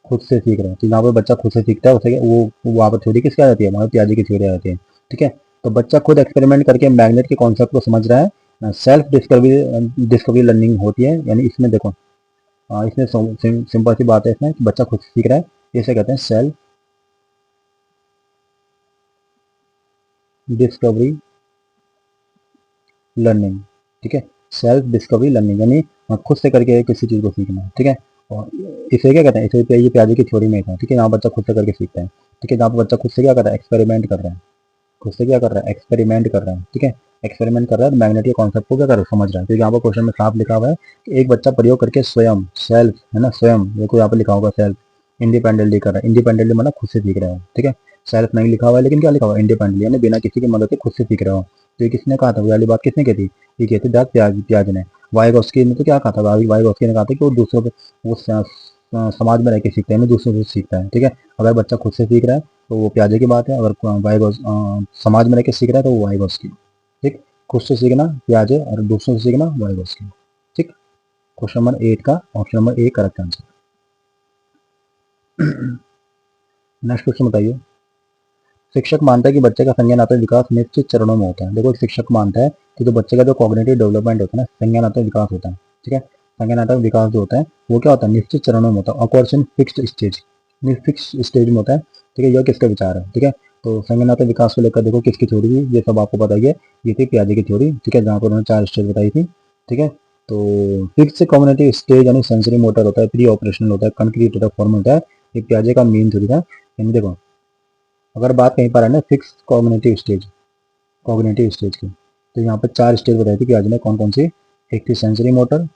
खुद से सीख रहा है। तो यहाँ पर बच्चा खुद से सीखता है, उसे वो वहाँ पर थ्योरी किसकी आ जाती है, हमारे पियाजे की थ्योरी आ जाती है। ठीक है, तो बच्चा खुद एक्सपेरिमेंट करके मैग्नेट के कॉन्सेप्ट को समझ रहा है, सेल्फ डिस्कवरी लर्निंग होती है। यानी इसमें देखो, इसमें सिंपल सी बात है इसमें कि बच्चा खुद सीख रहा है, इसे कहते हैं सेल्फ डिस्कवरी लर्निंग। ठीक है, सेल्फ डिस्कवरी लर्निंग, यानी खुद से करके किसी चीज़ को सीखना। ठीक है, और इसे क्या कहते हैं, इसे ये पियाजे की थ्योरी में था। ठीक है, यहाँ बच्चा खुद से करके सीखता है। ठीक है, जहाँ पर बच्चा खुद से क्या कर रहा है, एक्सपेरिमेंट कर रहा है, खुद से क्या कर रहा है, एक्सपेरिमेंट कर रहा है। ठीक है, एक्सपेरिमेंट कर रहा है, मैग्नेट के कॉन्सेप्ट को क्या कर रहा है, समझ रहा है। क्योंकि यहाँ पर क्वेश्चन में साफ लिखा हुआ है कि एक बच्चा प्रयोग करके स्वयं, सेल्फ है ना, स्वयं, देखो यहाँ पर लिखा होगा सेल्फ, इंडिपेंडेंटली कर रहा है। इंडिपेंडेंटली मतलब खुद से सीख रहा है। ठीक है, सेल्फ नहीं लिखा हुआ है, लेकिन क्या लिखा हुआ है, इंडिपेंडेंटली, यानी बिना किसी की मदद के खुद से सीख रहा हो। तो ये किसने कहा था, वाली बात किसने की थी, ये कहती थी प्याज ने। वाइगोस्की ने तो क्या कहा था, वाइगोस्की ने कहा था कि वो दूसरों पे, वो समाज में रह के सीखते हैं, दूसरों से सीखता है। ठीक है, अगर बच्चा खुद से सीख रहा है तो वो प्याजे की बात है, अगर समाज में रह के सीख रहा है तो वो वाइगोस्की। ठीक, खुद से सीखना प्याजे और दूसरों से सीखना वाइगोस्की। ठीक, क्वेश्चन नंबर 8 का option number A correct answer. Next question बताइए। शिक्षक मानता है कि बच्चे का संज्ञानात्मक विकास निश्चित चरणों में होता है। देखो एक शिक्षक मानता है कि जो बच्चे का जो कॉग्निटिव डेवलपमेंट होता है ना, संज्ञानात्मक विकास होता है। ठीक है, संज्ञानात्मक विकास जो होता है वो क्या होता है, निश्चित चरणों में होता है, occurs in fixed stage, fix stage में होता है। ठीक है, यह किसका विचार है। ठीक है, तो संज्ञानात्मक विकास को लेकर देखो किसकी थ्योरी थी, ये सब आपको बताइए, ये थी पियाजे की थ्योरी। ठीक है, जहाँ पर उन्होंने 4 स्टेज बताई थी। ठीक है, तो फिक्स कॉग्निटिव स्टेज यानी सेंसरी मोटर होता है, प्री ऑपरेशनल होता है, कंक्रीट होता है, फॉर्मल होता है, ये पियाजे का मेन थ्योरी था। यानी देखो अगर बात कहीं पर है ना फिक्स कॉग्निटिव स्टेज की, तो यहाँ पर 4 स्टेज बताई थी कि आज में कौन कौन सी। एक थी सेंसरी मोटर,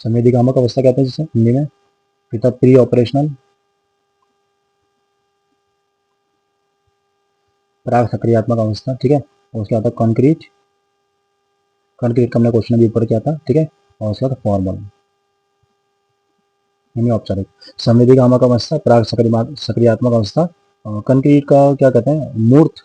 संवेदीगामक अवस्था कहते हैं जिसे हिंदी में, फिर था प्री ऑपरेशनल, प्राक सक्रियात्मक अवस्था। ठीक है, और उसके बाद कंक्रीट, कंक्रीट का हमने क्वेश्चन भी ऊपर किया था। ठीक है, और उसके बाद फॉर्मल। यानी औपचारिक। संवेदीगामक अवस्था, प्राग सक्रियात्मक अवस्था, कंक्रीट का क्या कहते हैं, मूर्त,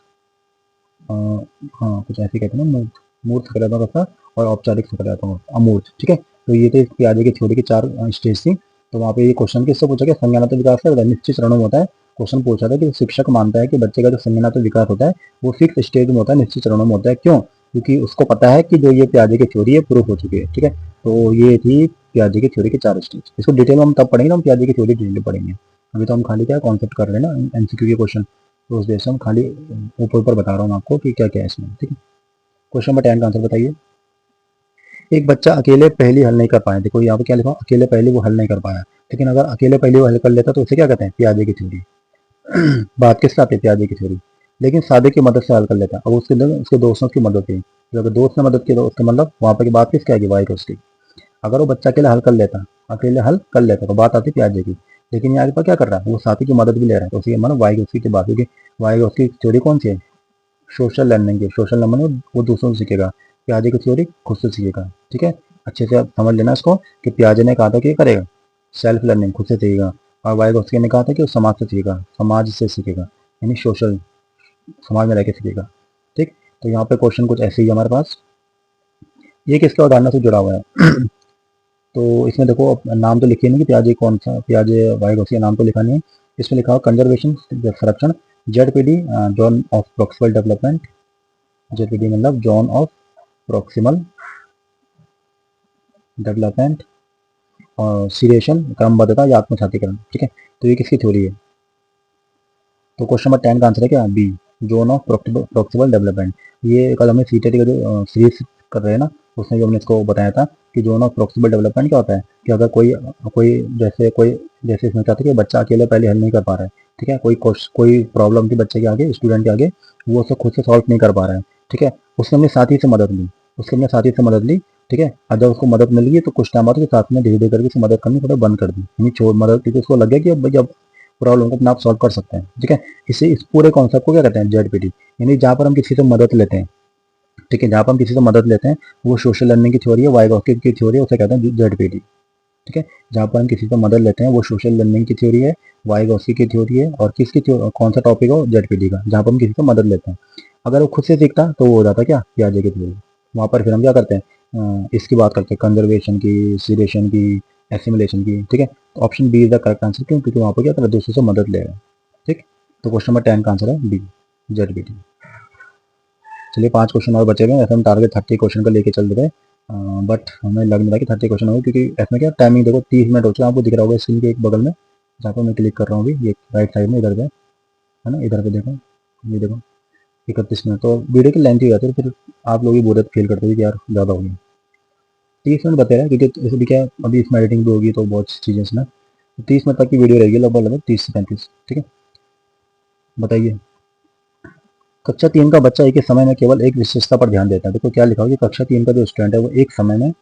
हाँ कुछ ऐसे कहते हैं ना, मूर्त, मूर्त सक्रियात्मक अवस्था और औपचारिक सक्रियात्मक अवस्था, अमूर्त। ठीक है, तो ये थे पियाजे की थ्योरी की 4 स्टेज थी। तो वहाँ पे ये क्वेश्चन किससे पूछा गया, संज्ञानात्मक विकास का निश्चित चरणों में होता है। क्वेश्चन पूछा था कि शिक्षक मानता है कि बच्चे का जो संज्ञानात्मक विकास होता है वो फिक्स स्टेज में होता है, निश्चित चरणों में होता है। क्यों? क्योंकि उसको पता है कि जो ये पियाजे की थ्योरी है प्रूफ हो चुकी है। ठीक है, तो ये थी पियाजे की थ्योरी के 4 स्टेज। इसको डिटेल में हम तब पढ़ेंगे, हम पियाजे की थ्योरी डिटेल में पढ़ेंगे। अभी तो हम खाली क्या कॉन्सेप्ट कर रहे हैं ना, एमसीक्यू के क्वेश्चन, तो उस वजह से हम खाली ऊपर ऊपर बता रहा हूँ आपको कि क्या क्या है इसमें। ठीक है, क्वेश्चन नंबर 10 का आंसर बताइए। एक बच्चा अकेले पहेली हल नहीं कर पाया, देखो यहाँ पे क्या लिखा, अकेले पहेली वो हल नहीं कर पाया, लेकिन अगर अकेले पहेली वो हल कर लेता तो उसे क्या कहते हैं, पियाजे की थ्योरी। बात किससे आती है, पियाजे की थ्योरी। लेकिन सादे की मदद से हल कर लेता है, और उसके दोस्तों की मदद की, तो अगर दोस्त ने मदद की तो उसका मतलब वहाँ पर की बात किसकी आएगी, वाई उसकी। अगर वो बच्चा अकेले हल कर लेता, अकेले हल कर लेता तो बात आती पियाजे की। लेकिन यहाँ पर क्या कर रहा है, वो साथी की मदद भी ले रहा है, तो उसी मतलब वाई उसकी की बात, क्योंकि वाई उसकी थ्योरी कौन सी है, सोशल लर्निंग की। सोशल लर्निंग वो दूसरों से सीखेगा, पियाजे की थ्योरी खुद से सीखेगा। ठीक है, अच्छे से आप समझ लेना इसको कि पियाजे ने कहा था कि ये करेगा सेल्फ लर्निंग, खुद से सीखेगा, और वाइगोत्स्की ने कहा था कि वो समाज से सीखेगा, समाज से सीखेगा, यानी सोशल, समाज में रह के सीखेगा। ठीक, तो यहाँ पे क्वेश्चन कुछ ऐसे ही है हमारे पास। ये किसके उदाहरण से जुड़ा हुआ है तो इसमें देखो नाम तो लिखिए नहीं कि पियाजे कौन सा, पियाजे वाइगोत्स्की नाम तो लिखा नहीं है। इसमें लिखा हुआ कंजर्वेशन, संरक्षण, ZPD, John of proximal development, ZPD मतलब जॉन ऑफ प्रोक्सिमल डेवलपमेंट, और सीरेशन क्रमबद्धता या आत्मसातीकरण। ठीक है, तो ये किसकी थ्योरी है, तो क्वेश्चन नंबर 10 का आंसर है क्या, B, zone of proximal development. ये कल हमने सीटेट का जो सीरीज कर रहे हैं ना, उसमें जो हमने इसको बताया था कि जोन ऑफ प्रोक्सिमल डेवलपमेंट क्या होता है, कि अगर कोई कोई जैसे इसमें क्या था कि बच्चा अकेले पहले हल नहीं कर पा रहा है। ठीक है, कोई प्रॉब्लम थी बच्चे के आगे, स्टूडेंट के आगे, वो उसको खुद से सॉल्व नहीं कर पा रहा है। ठीक है, उसने अपने साथी से मदद ली, उसने अपने साथी से मदद ली। ठीक है, और जब उसको मदद मिल गई तो कुछ टाइम बाद उसके साथ में धीरे धीरे करके उसे मदद करनी थोड़ा बंद कर दी, यानी छोड़ मदद, क्योंकि उसको लग गया कि अब भाई अब प्रॉब्लम को अपने आप सॉल्व कर सकते हैं। ठीक है, इस पूरे कॉन्सेप्ट को क्या कहते हैं, जेडपीटी, यानी जहाँ पर हम किसी से मदद लेते हैं। ठीक है, जहाँ पर हम किसी से मदद लेते हैं वो सोशल लर्निंग की थ्योरी है, वाइगोत्स्की की थ्योरी है, उसे कहते हैं जेडपीटी। ठीक है, जहाँ पर हम किसी से मदद लेते हैं वो सोशल लर्निंग की थ्योरी है, वाइगोत्स्की की थ्योरी है, और किसकी कौन सा टॉपिक हो, जेडपीटी का, जहाँ पर हम किसी से मदद लेते हैं। अगर वो खुद से सीखता तो वो हो जाता क्या, पियाजे की थ्योरी। वहाँ पर फिर हम क्या करते हैं, इसकी बात करते हैं कंजर्वेशन की, सीरेशन की, एसिमिलेशन की। ठीक है, तो option B is the correct answer, क्यों, क्योंकि वहाँ पर क्या कर रहे हैं, दूसरे से मदद ले रहे हैं। ठीक, तो क्वेश्चन नंबर 10 का आंसर है बी, जेडपीटी। चलिए 5 क्वेश्चन और बचे हुए हैं, ऐसे हम टारगेट 30 क्वेश्चन का लेके चल रहे हैं, बट हमें लग नहीं रहा कि 30 क्वेश्चन होंगे, क्योंकि इसमें क्या टाइमिंग देखो 30 मिनट हो चुका है, आपको दिख रहा होगा स्क्रीन के एक बगल में, जहाँ पर मैं क्लिक कर रहा हूँ अभी, ये राइट साइड में इधर पे है ना, इधर पे देखो, ये देखो 31 मिनट, तो वीडियो की लेंथ ही हो जाती है, फिर आप लोग ही बोरियत फील करते हो कि यार ज़्यादा हो गया। 30 मिनट बता रहा है, क्योंकि इसमें क्या है, अभी इसमें एडिटिंग भी होगी तो बहुत चीज़ें इसमें, 30 मिनट तक की वीडियो रहेगी लगभग लगभग 30 से 35। ठीक है, बताइए। कक्षा 3 का बच्चा एक ही समय में केवल एक विशेषता पर ध्यान देता है, देखो क्या लिखा हो कि कक्षा 3 का जो स्टूडेंट है वो एक समय में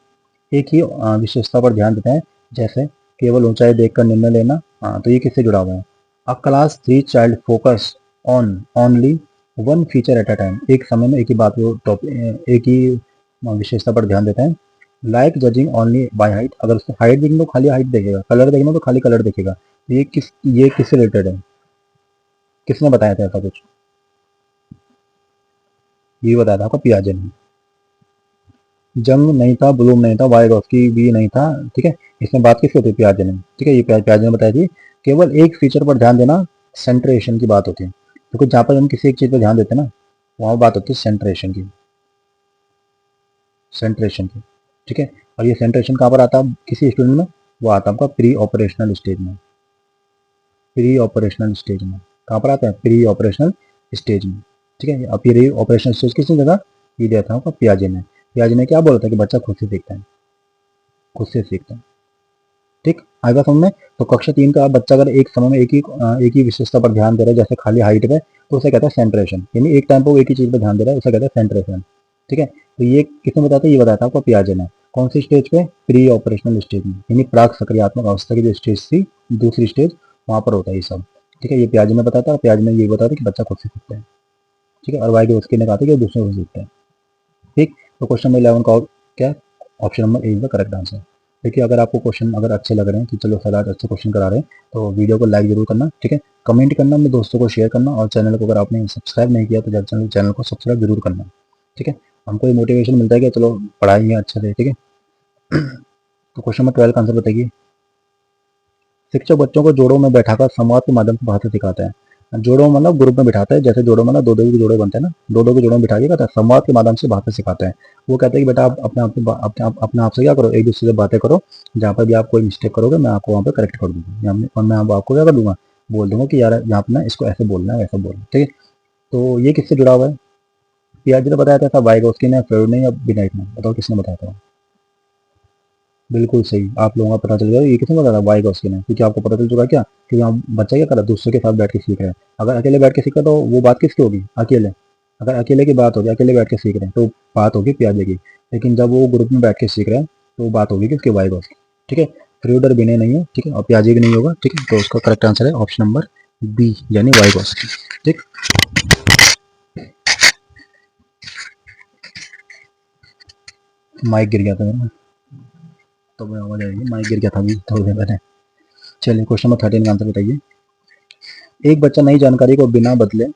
एक ही विशेषता पर ध्यान देते हैं, जैसे केवल ऊंचाई देखकर निर्णय लेना। तो ये किससे जुड़ा हुआ है, अ class 3 child focus on only one feature at a time, एक समय में एक ही बात को एक ही विशेषता पर ध्यान देते हैं। Like judging only by height, अगर उसको हाइट देखना तो खाली हाइट देखेगा, कलर देखना तो खाली कलर देखेगा। तो ये किससे रिलेटेड है, किसने बताया था ऐसा कुछ, ये बताया था आपको पियाजे ने। जंग नहीं था, ब्लूम नहीं था, वाइगोत्स्की भी नहीं था। ठीक है, इसमें बात किसकी होती है, पियाजे ने। ठीक है, ये पियाजे ने बताई थी, केवल एक फीचर पर ध्यान देना सेंट्रेशन की बात होती है। क्योंकि जहाँ पर हम किसी एक चीज पर ध्यान देते हैं ना, वहाँ बात होती है सेंट्रेशन की, सेंट्रेशन की। ठीक है, और ये सेंट्रेशन कहाँ पर आता है किसी स्टूडेंट में, वो आता है आपका प्री ऑपरेशनल स्टेज में, प्री ऑपरेशनल स्टेज में। कहाँ पर आता है, प्री ऑपरेशनल स्टेज में। ठीक है, अब प्री ऑपरेशनल स्टेज किसने जगह, ये दिया था आपको पियाजे ने। पियाजे ने क्या बोला था कि बच्चा खुद से सीखता है, खुद से सीखता है। ठीक, आएगा समझ में। तो कक्षा 3 का बच्चा अगर एक समय में एक ही विशेषता पर ध्यान दे रहा है, जैसे खाली हाइट पे, तो उसे कहता है सेंट्रेशन, यानी एक टाइम पर वो एक ही चीज पर ध्यान दे रहा है, उसे कहता है सेंट्रेशन। ठीक है, तो ये किसने बताया था, ये बताया था आपको पियाजे ने। कौन सी स्टेज पे, प्री ऑपरेशनल स्टेज में, यानी प्राक सक्रियात्मक अवस्था की जो स्टेज थी, दूसरी स्टेज, वहां पर होता है ये सब। ठीक है, ये पियाजे ने बताया था, पियाजे ने ये बताया था कि बच्चा खुद से सीखता है। ठीक है, और वाई उसके ने कहा था कि वो दूसरों से सीखता है। ठीक, तो क्वेश्चन नंबर 11 का क्या, option number A is the correct answer. देखिए अगर आपको क्वेश्चन अगर अच्छे लग रहे हैं कि चलो सर आज अच्छे क्वेश्चन करा रहे हैं तो वीडियो को लाइक जरूर करना, ठीक है, कमेंट करना, अपने दोस्तों को शेयर करना, और चैनल को अगर आपने सब्सक्राइब नहीं किया तो चैनल को सब्सक्राइब जरूर करना, ठीक है। हमको ये मोटिवेशन मिलता है कि चलो पढ़ाई है अच्छे से, ठीक है। तो क्वेश्चन नंबर 12 का आंसर बताइए। शिक्षक बच्चों को जोड़ों में बैठाकर संवाद के माध्यम से भाषा सिखाता है। जोड़ों मतलब ग्रुप में बिठाता है, जैसे जोड़ों मतलब दो दो के जोड़े बनते हैं ना, दो दो के जोड़ों में बिठा के कहता है संवाद के माध्यम से भाषा सिखाता है। वो कहते हैं कि बेटा आप अपने आप से क्या करो, एक दूसरे से बातें करो, जहाँ पर भी आप कोई मिस्टेक करोगे मैं आपको वहाँ पर करेक्ट कर दूंगा, और मैं आपको क्या कर दूंगा, बोल दूंगा कि यार यहाँ पर ना इसको ऐसे बोलना है वैसा बोलना है, ठीक है। तो ये किससे जुड़ा हुआ है? पियाजे ने बताया था, वाइगोस्की ने, फ्रायड ने, या बिनाइट ने? बताओ किसने बताया था? बिल्कुल सही, आप लोगों को पता चल गया ये किसने बताया, वाइगोस्की ने, क्योंकि आपको पता चल चुका क्या कि यहाँ बच्चा क्या कर रहा है, दूसरे के साथ बैठ के सीख रहा है। अगर अकेले बैठ के सीख रहा है तो वो बात किसकी होगी, अकेले। अगर अकेले की बात होगी, अकेले बैठ के सीख रहे हैं तो बात होगी पियाजे की। लेकिन जब वो ग्रुप में बैठ के सीख रहे हैं तो बात होगी किसकी, वाइगोस्की, ठीक है। फ्रायड और बिने नहीं है, ठीक है, और पियाजे भी नहीं होगा, ठीक है। तो उसका करेक्ट आंसर है ऑप्शन नंबर बी, यानी वाइगोस्की, ठीक। माइक गिर गया था मेरा, तो मैं आवाज आएगी, माइक गिर गया था अभी थोड़ी देर पहले। चलिए क्वेश्चन नंबर 13 का आंसर बताइए। एक बच्चा नई जानकारी को बिना बदले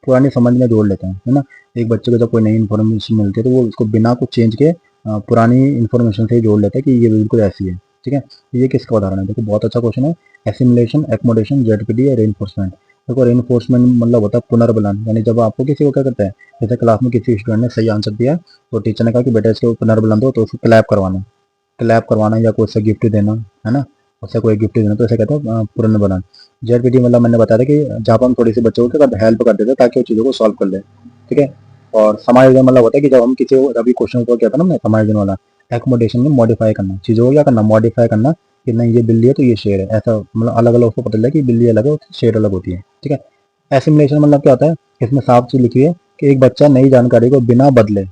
पुरानी समझ में जोड़ लेता है ना। एक बच्चे को जब कोई नई इन्फॉर्मेशन मिलती है तो वो उसको बिना कुछ चेंज के पुरानी इन्फॉर्मेशन से ही जोड़ लेता है कि ये बिल्कुल ऐसी है, ठीक है। ये किसका उदाहरण है? देखो बहुत अच्छा क्वेश्चन है। एसिमिलेशन, एकोमोडेशन, जेडपीडी या रेनफोर्समेंट। देखो रेनफोर्समेंट मतलब होता है पुनर्बलन, यानी जब आपको किसी को क्या करता है, जैसे क्लास में किसी स्टूडेंट ने सही आंसर दिया तो टीचर ने कहा कि बेटा इसके पुनर्बलन दो, तो उसको क्लैप करवाना या कोई सा गिफ्ट देना, है ना, उससे कोई गिफ्ट देना, तो ऐसे कहते हैं पुनर्बलन। जेडपीटी मतलब मैंने बताया था कि जहाँ पर हम थोड़ी सी बच्चों को हेल्प कर देते हैं ताकि वो चीज़ों को सॉल्व कर ले, ठीक है। और समायोजन मतलब होता है कि जब हम किसी को, अभी क्वेश्चन ऊपर किया था ना मैं, समायोजन वाला, एकोमोडेशन में मॉडिफाई करना, चीज़ों को क्या करना, मॉडिफाई करना, कि नहीं ये बिल्ली है तो ये शेर है, ऐसा मतलब अलग अलग उसको पता चला कि बिल्ली अलग है शेर अलग होती है, ठीक है। एसिमिलेशन मतलब क्या होता है, इसमें साफ चीज लिखी है कि एक बच्चा नई जानकारी को बिना बदले,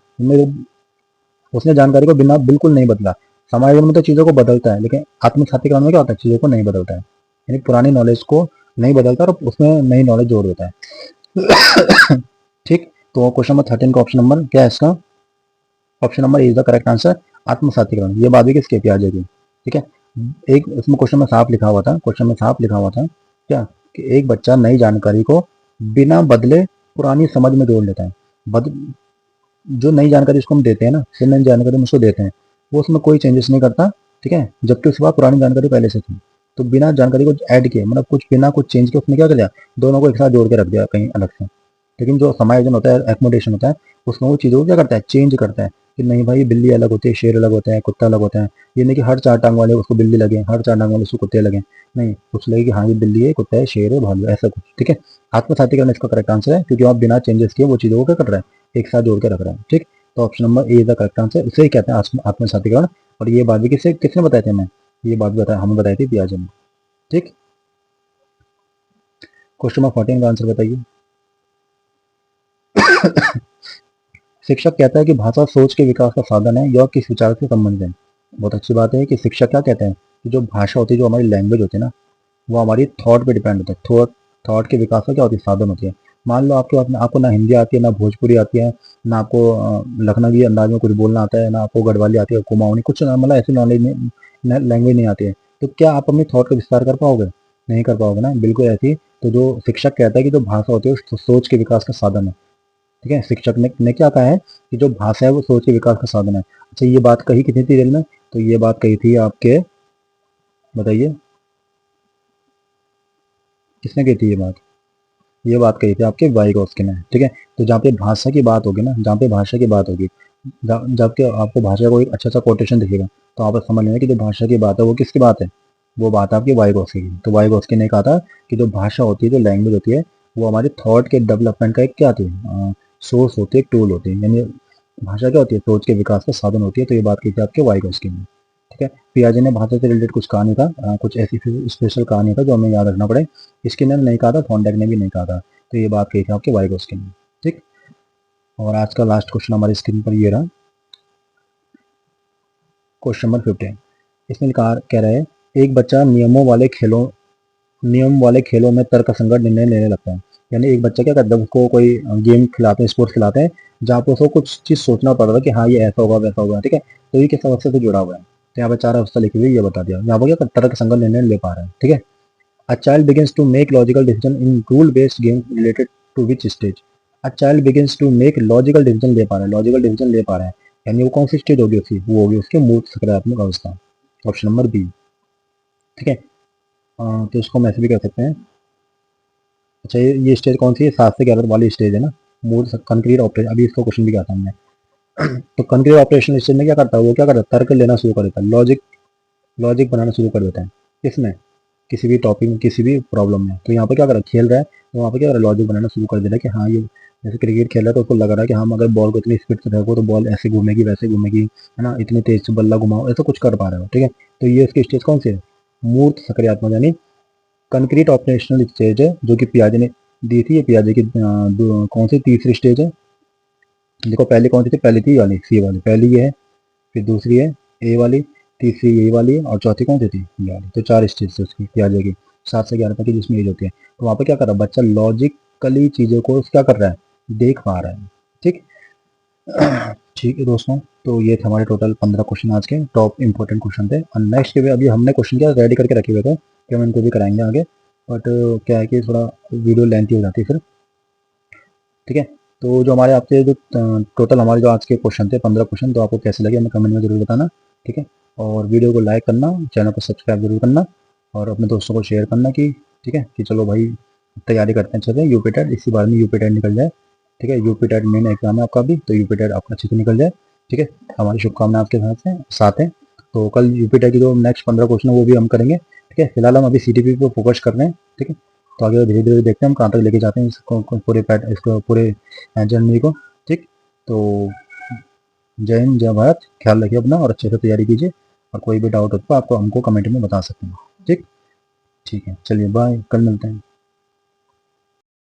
उसने जानकारी को बिना बिल्कुल नहीं बदला। समायोजन में तो चीज़ों को बदलता है, लेकिन आत्मिक सात्विकरण में क्या होता है, चीज़ों को नहीं बदलता है, यानी पुरानी नॉलेज को नहीं बदलता और उसमें नई नॉलेज जोड़ देता है। ठीक, तो क्वेश्चन नंबर 13 का ऑप्शन नंबर क्या है इसका, option number is the correct answer, आत्मसातीकरण। ये बात भी किसके, पियाजे की, ठीक है। एक इसमें क्वेश्चन में साफ लिखा हुआ था, क्वेश्चन में साफ लिखा हुआ था क्या, कि एक बच्चा नई जानकारी को बिना बदले पुरानी समझ में जोड़ लेता है। बद जो नई जानकारी उसको हम देते हैं ना, जो नई जानकारी हम उसको देते हैं, वो उसमें कोई चेंजेस नहीं करता, ठीक है, जबकि उसके बाद पुरानी जानकारी पहले से थी। तो बिना जानकारी को ऐड किए, मतलब कुछ बिना कुछ चेंज के उसने क्या कर दिया, दोनों को एक साथ जोड़ के रख दिया कहीं अलग से। लेकिन जो समायोजन होता है, एकोमोडेशन होता है, उसमें वो चीज़ों को क्या करता है, चेंज करता है, कि नहीं भाई बिल्ली अलग होती है, शेर अलग होता है, कुत्ता अलग होता है। ये नहीं कि हर चार टांग वाले उसको बिल्ली लगे, हर चार टांग वाले उसको कुत्ते लगे, नहीं, कुछ लगे कि हाँ ये बिल्ली है, कुत्ता है, शेर है, भालू है, ऐसा कुछ, ठीक है। आत्मसातीकरण इसका करेक्ट आंसर है, क्योंकि आप बिना चेंजेस किए वो चीज़ों को क्या कर रहा है, एक साथ जोड़ के रख रहा है, ठीक। तो option number A is the correct answer, इसे ही कहते हैं आत्मसातीकरण। और ये बात भी किसने बताई थी, हमें ये बात भी बताया, हमें बताई थी पियाजे ने, ठीक। क्वेश्चन नंबर 14 का आंसर बताइए। शिक्षक कहता है कि भाषा सोच के विकास का साधन है, यह किस विचार से संबंधित है? बहुत अच्छी बात है कि शिक्षक क्या कहते हैं कि जो भाषा होती है, जो हमारी लैंग्वेज होती है ना, वो हमारी थॉट पे डिपेंड होता है। थॉट के विकास का क्या होती है, साधन होती है। मान लो आपके पास, आपको ना हिंदी आती है, ना भोजपुरी आती है, ना आपको लखनवी अंदाज में कुछ बोलना आता है, ना आपको गढ़वाली आती है, कुमाऊनी कुछ मतलब ऐसी नॉलेज नहीं, लैंग्वेज नहीं आती है, तो क्या आप अपनी थॉट का विस्तार कर पाओगे? नहीं कर पाओगे ना, बिल्कुल ऐसी। तो जो शिक्षक कहता है कि जो भाषा होती है वो सोच के विकास का साधन है, ठीक है। शिक्षक ने क्या कहा है कि जो भाषा है वो सोच के विकास का साधन है। अच्छा, ये बात कही कितनी थी रेल में? तो ये बात कही थी आपके, बताइए किसने कही थी ये बात? ये बात कही थी आपके वाइगोस्की ने, ठीक है। तो जहाँ पे भाषा की बात होगी ना, जहाँ पे भाषा की बात होगी, जबकि आपको भाषा को एक अच्छा सा कोटेशन दिखेगा, तो आप समझ लेंगे कि जो भाषा की बात है वो किसकी बात है, वो बात है आपकी वाइगोस्की की। तो वाइगोस्की ने कहा था कि जो भाषा होती है, जो लैंग्वेज होती है, वो हमारे थॉट के डेवलपमेंट का एक क्या होती है, सोर्स होती है, टूल होती है। यानी भाषा क्या होती है, सोच के विकास का साधन होती है। तो ये बात की थी आपके वाइगोस्की ने, ठीक है। पियाजे ने भाषा से रिलेटेड कुछ कहा नहीं था, कुछ ऐसी स्पेशल कहानी था जो हमें याद रखना पड़े। स्किनर ने नहीं कहा था, थॉर्नडाइक ने भी नहीं कहा था। तो ये बात कही थी आपके वाइगोस्की ने, ठीक। और आज का लास्ट क्वेश्चन हमारी स्क्रीन पर ये रहा, क्वेश्चन नंबर 15। इसमें कह रहा है, एक बच्चा नियम वाले खेलों में तर्कसंगत निर्णय लेने लगता है। यानी एक बच्चा क्या करता है, उसको कोई गेम खिलाते हैं, स्पोर्ट्स खिलाते हैं, जहाँ पर उसको कुछ चीज़ सोचना पड़ रहा है कि हाँ ये ऐसा होगा वैसा होगा, ठीक है। तो ये किस समस्या से जुड़ा हुआ है? तो यहाँ पे 4 अवस्था लिखी हुई है, ये बता दिया। यहाँ पर क्या तर्क संगत निर्णय ले पा रहे हैं, ठीक है। A child begins to make logical decision in rule based game related to which stage. A child begins to make logical decision ले पा रहे हैं, लॉजिकल डिसीजन ले पा रहे हैं, यानी वो कौन सी स्टेज होगी उसकी, वो होगी उसकी मूर्त सकारात्मक अवस्था, ऑप्शन नंबर बी, ठीक है। तो इसको हम ऐसे भी कर सकते हैं। अच्छा, ये स्टेज कौन सी है, 7 से 11 वाली स्टेज है ना, मूर्त कंक्रीट ऑपरेशन। अभी इसका क्वेश्चन भी किया था हमने। तो कंक्रीट ऑपरेशन स्टेज में क्या करता है, वो क्या करता है, तर्क लेना शुरू कर देता है, लॉजिक लॉजिक बनाना शुरू कर देता है। किसमें, किसी भी टॉपिक में, किसी भी प्रॉब्लम में। तो यहाँ पर क्या कर रहा है, खेल रहा है, तो वहाँ पर क्या कर रहा है, लॉजिक बनाना शुरू कर दे रहा है कि हाँ ये जैसे क्रिकेट खेल रहा है तो उसको लग रहा है कि हम अगर बॉल को इतनी स्पीड से फेंको तो बॉल ऐसे घूमेगी वैसे घूमेगी, है ना, इतनी तेज से बल्ला घुमाओ, ऐसा कुछ कर पा रहे हो, ठीक है। तो ये उसकी स्टेज कौन सी है, मूर्त सक्रियात्मक, यानी कंक्रीट ऑपरेशनल स्टेज है, जो कि पियाजे ने दी थी। ये पियाजे की कौन सी तीसरी स्टेज है। देखो पहली कौन सी थी, पहली थी वाली सी वाली, पहली ये है, फिर दूसरी है ए वाली, तीसरी ये वाली है, और चौथी कौन सी थी, ये वाली। तो 4 स्टेज है उसकी पियाजे की, 7 से 11 तक की जिसमें एज होती है। तो वहाँ पे क्या कर रहा है, बच्चा लॉजिकली चीज़ों को क्या कर रहा है, देख पा रहा है, ठीक। ठीक है दोस्तों, तो ये थे हमारे टोटल 15 क्वेश्चन आज के टॉप इंपॉर्टेंट क्वेश्चन थे। और नेक्स्ट के भी अभी हमने क्वेश्चन क्या रेडी करके रखे हुए थे कि हम इनको भी कराएंगे आगे, बट क्या है कि थोड़ा वीडियो लेंथी हो जाती है फिर, ठीक है। तो जो हमारे आपसे जो टोटल हमारे जो आज के क्वेश्चन थे 15 क्वेश्चन, तो आपको कैसे लगे हमें कमेंट में जरूर बताना, ठीक है। और वीडियो को लाइक करना, चैनल को सब्सक्राइब जरूर करना, और अपने दोस्तों को शेयर करना कि ठीक है, कि चलो भाई तैयारी करते हैं अच्छे से, यूपी टेट इसी बार में यूपी टेट निकल जाए, ठीक है। यूपी टेट मेन एग्जाम है आपका भी, तो यूपी टेट आपका अच्छे से निकल जाए, ठीक है। हमारी शुभकामनाएं आपके साथ हैं। तो कल यूपी टेट की जो नेक्स्ट 15 क्वेश्चन है वो भी हम करेंगे, ठीक है। फिलहाल हम अभी सीटीपी पे फोकस कर रहे हैं, ठीक है। तो आगे धीरे धीरे देखते हैं हम कहाँ तक लेके जाते हैं इसको, इसको पूरे जर्नी को, ठीक। तो जय हिंद, जय भारत, ख्याल रखिए अपना और अच्छे से तैयारी कीजिए, और कोई भी डाउट हो तो आपको हमको कमेंट में बता सकते हैं, ठीक। ठीक है, चलिए बाय, कल मिलते हैं।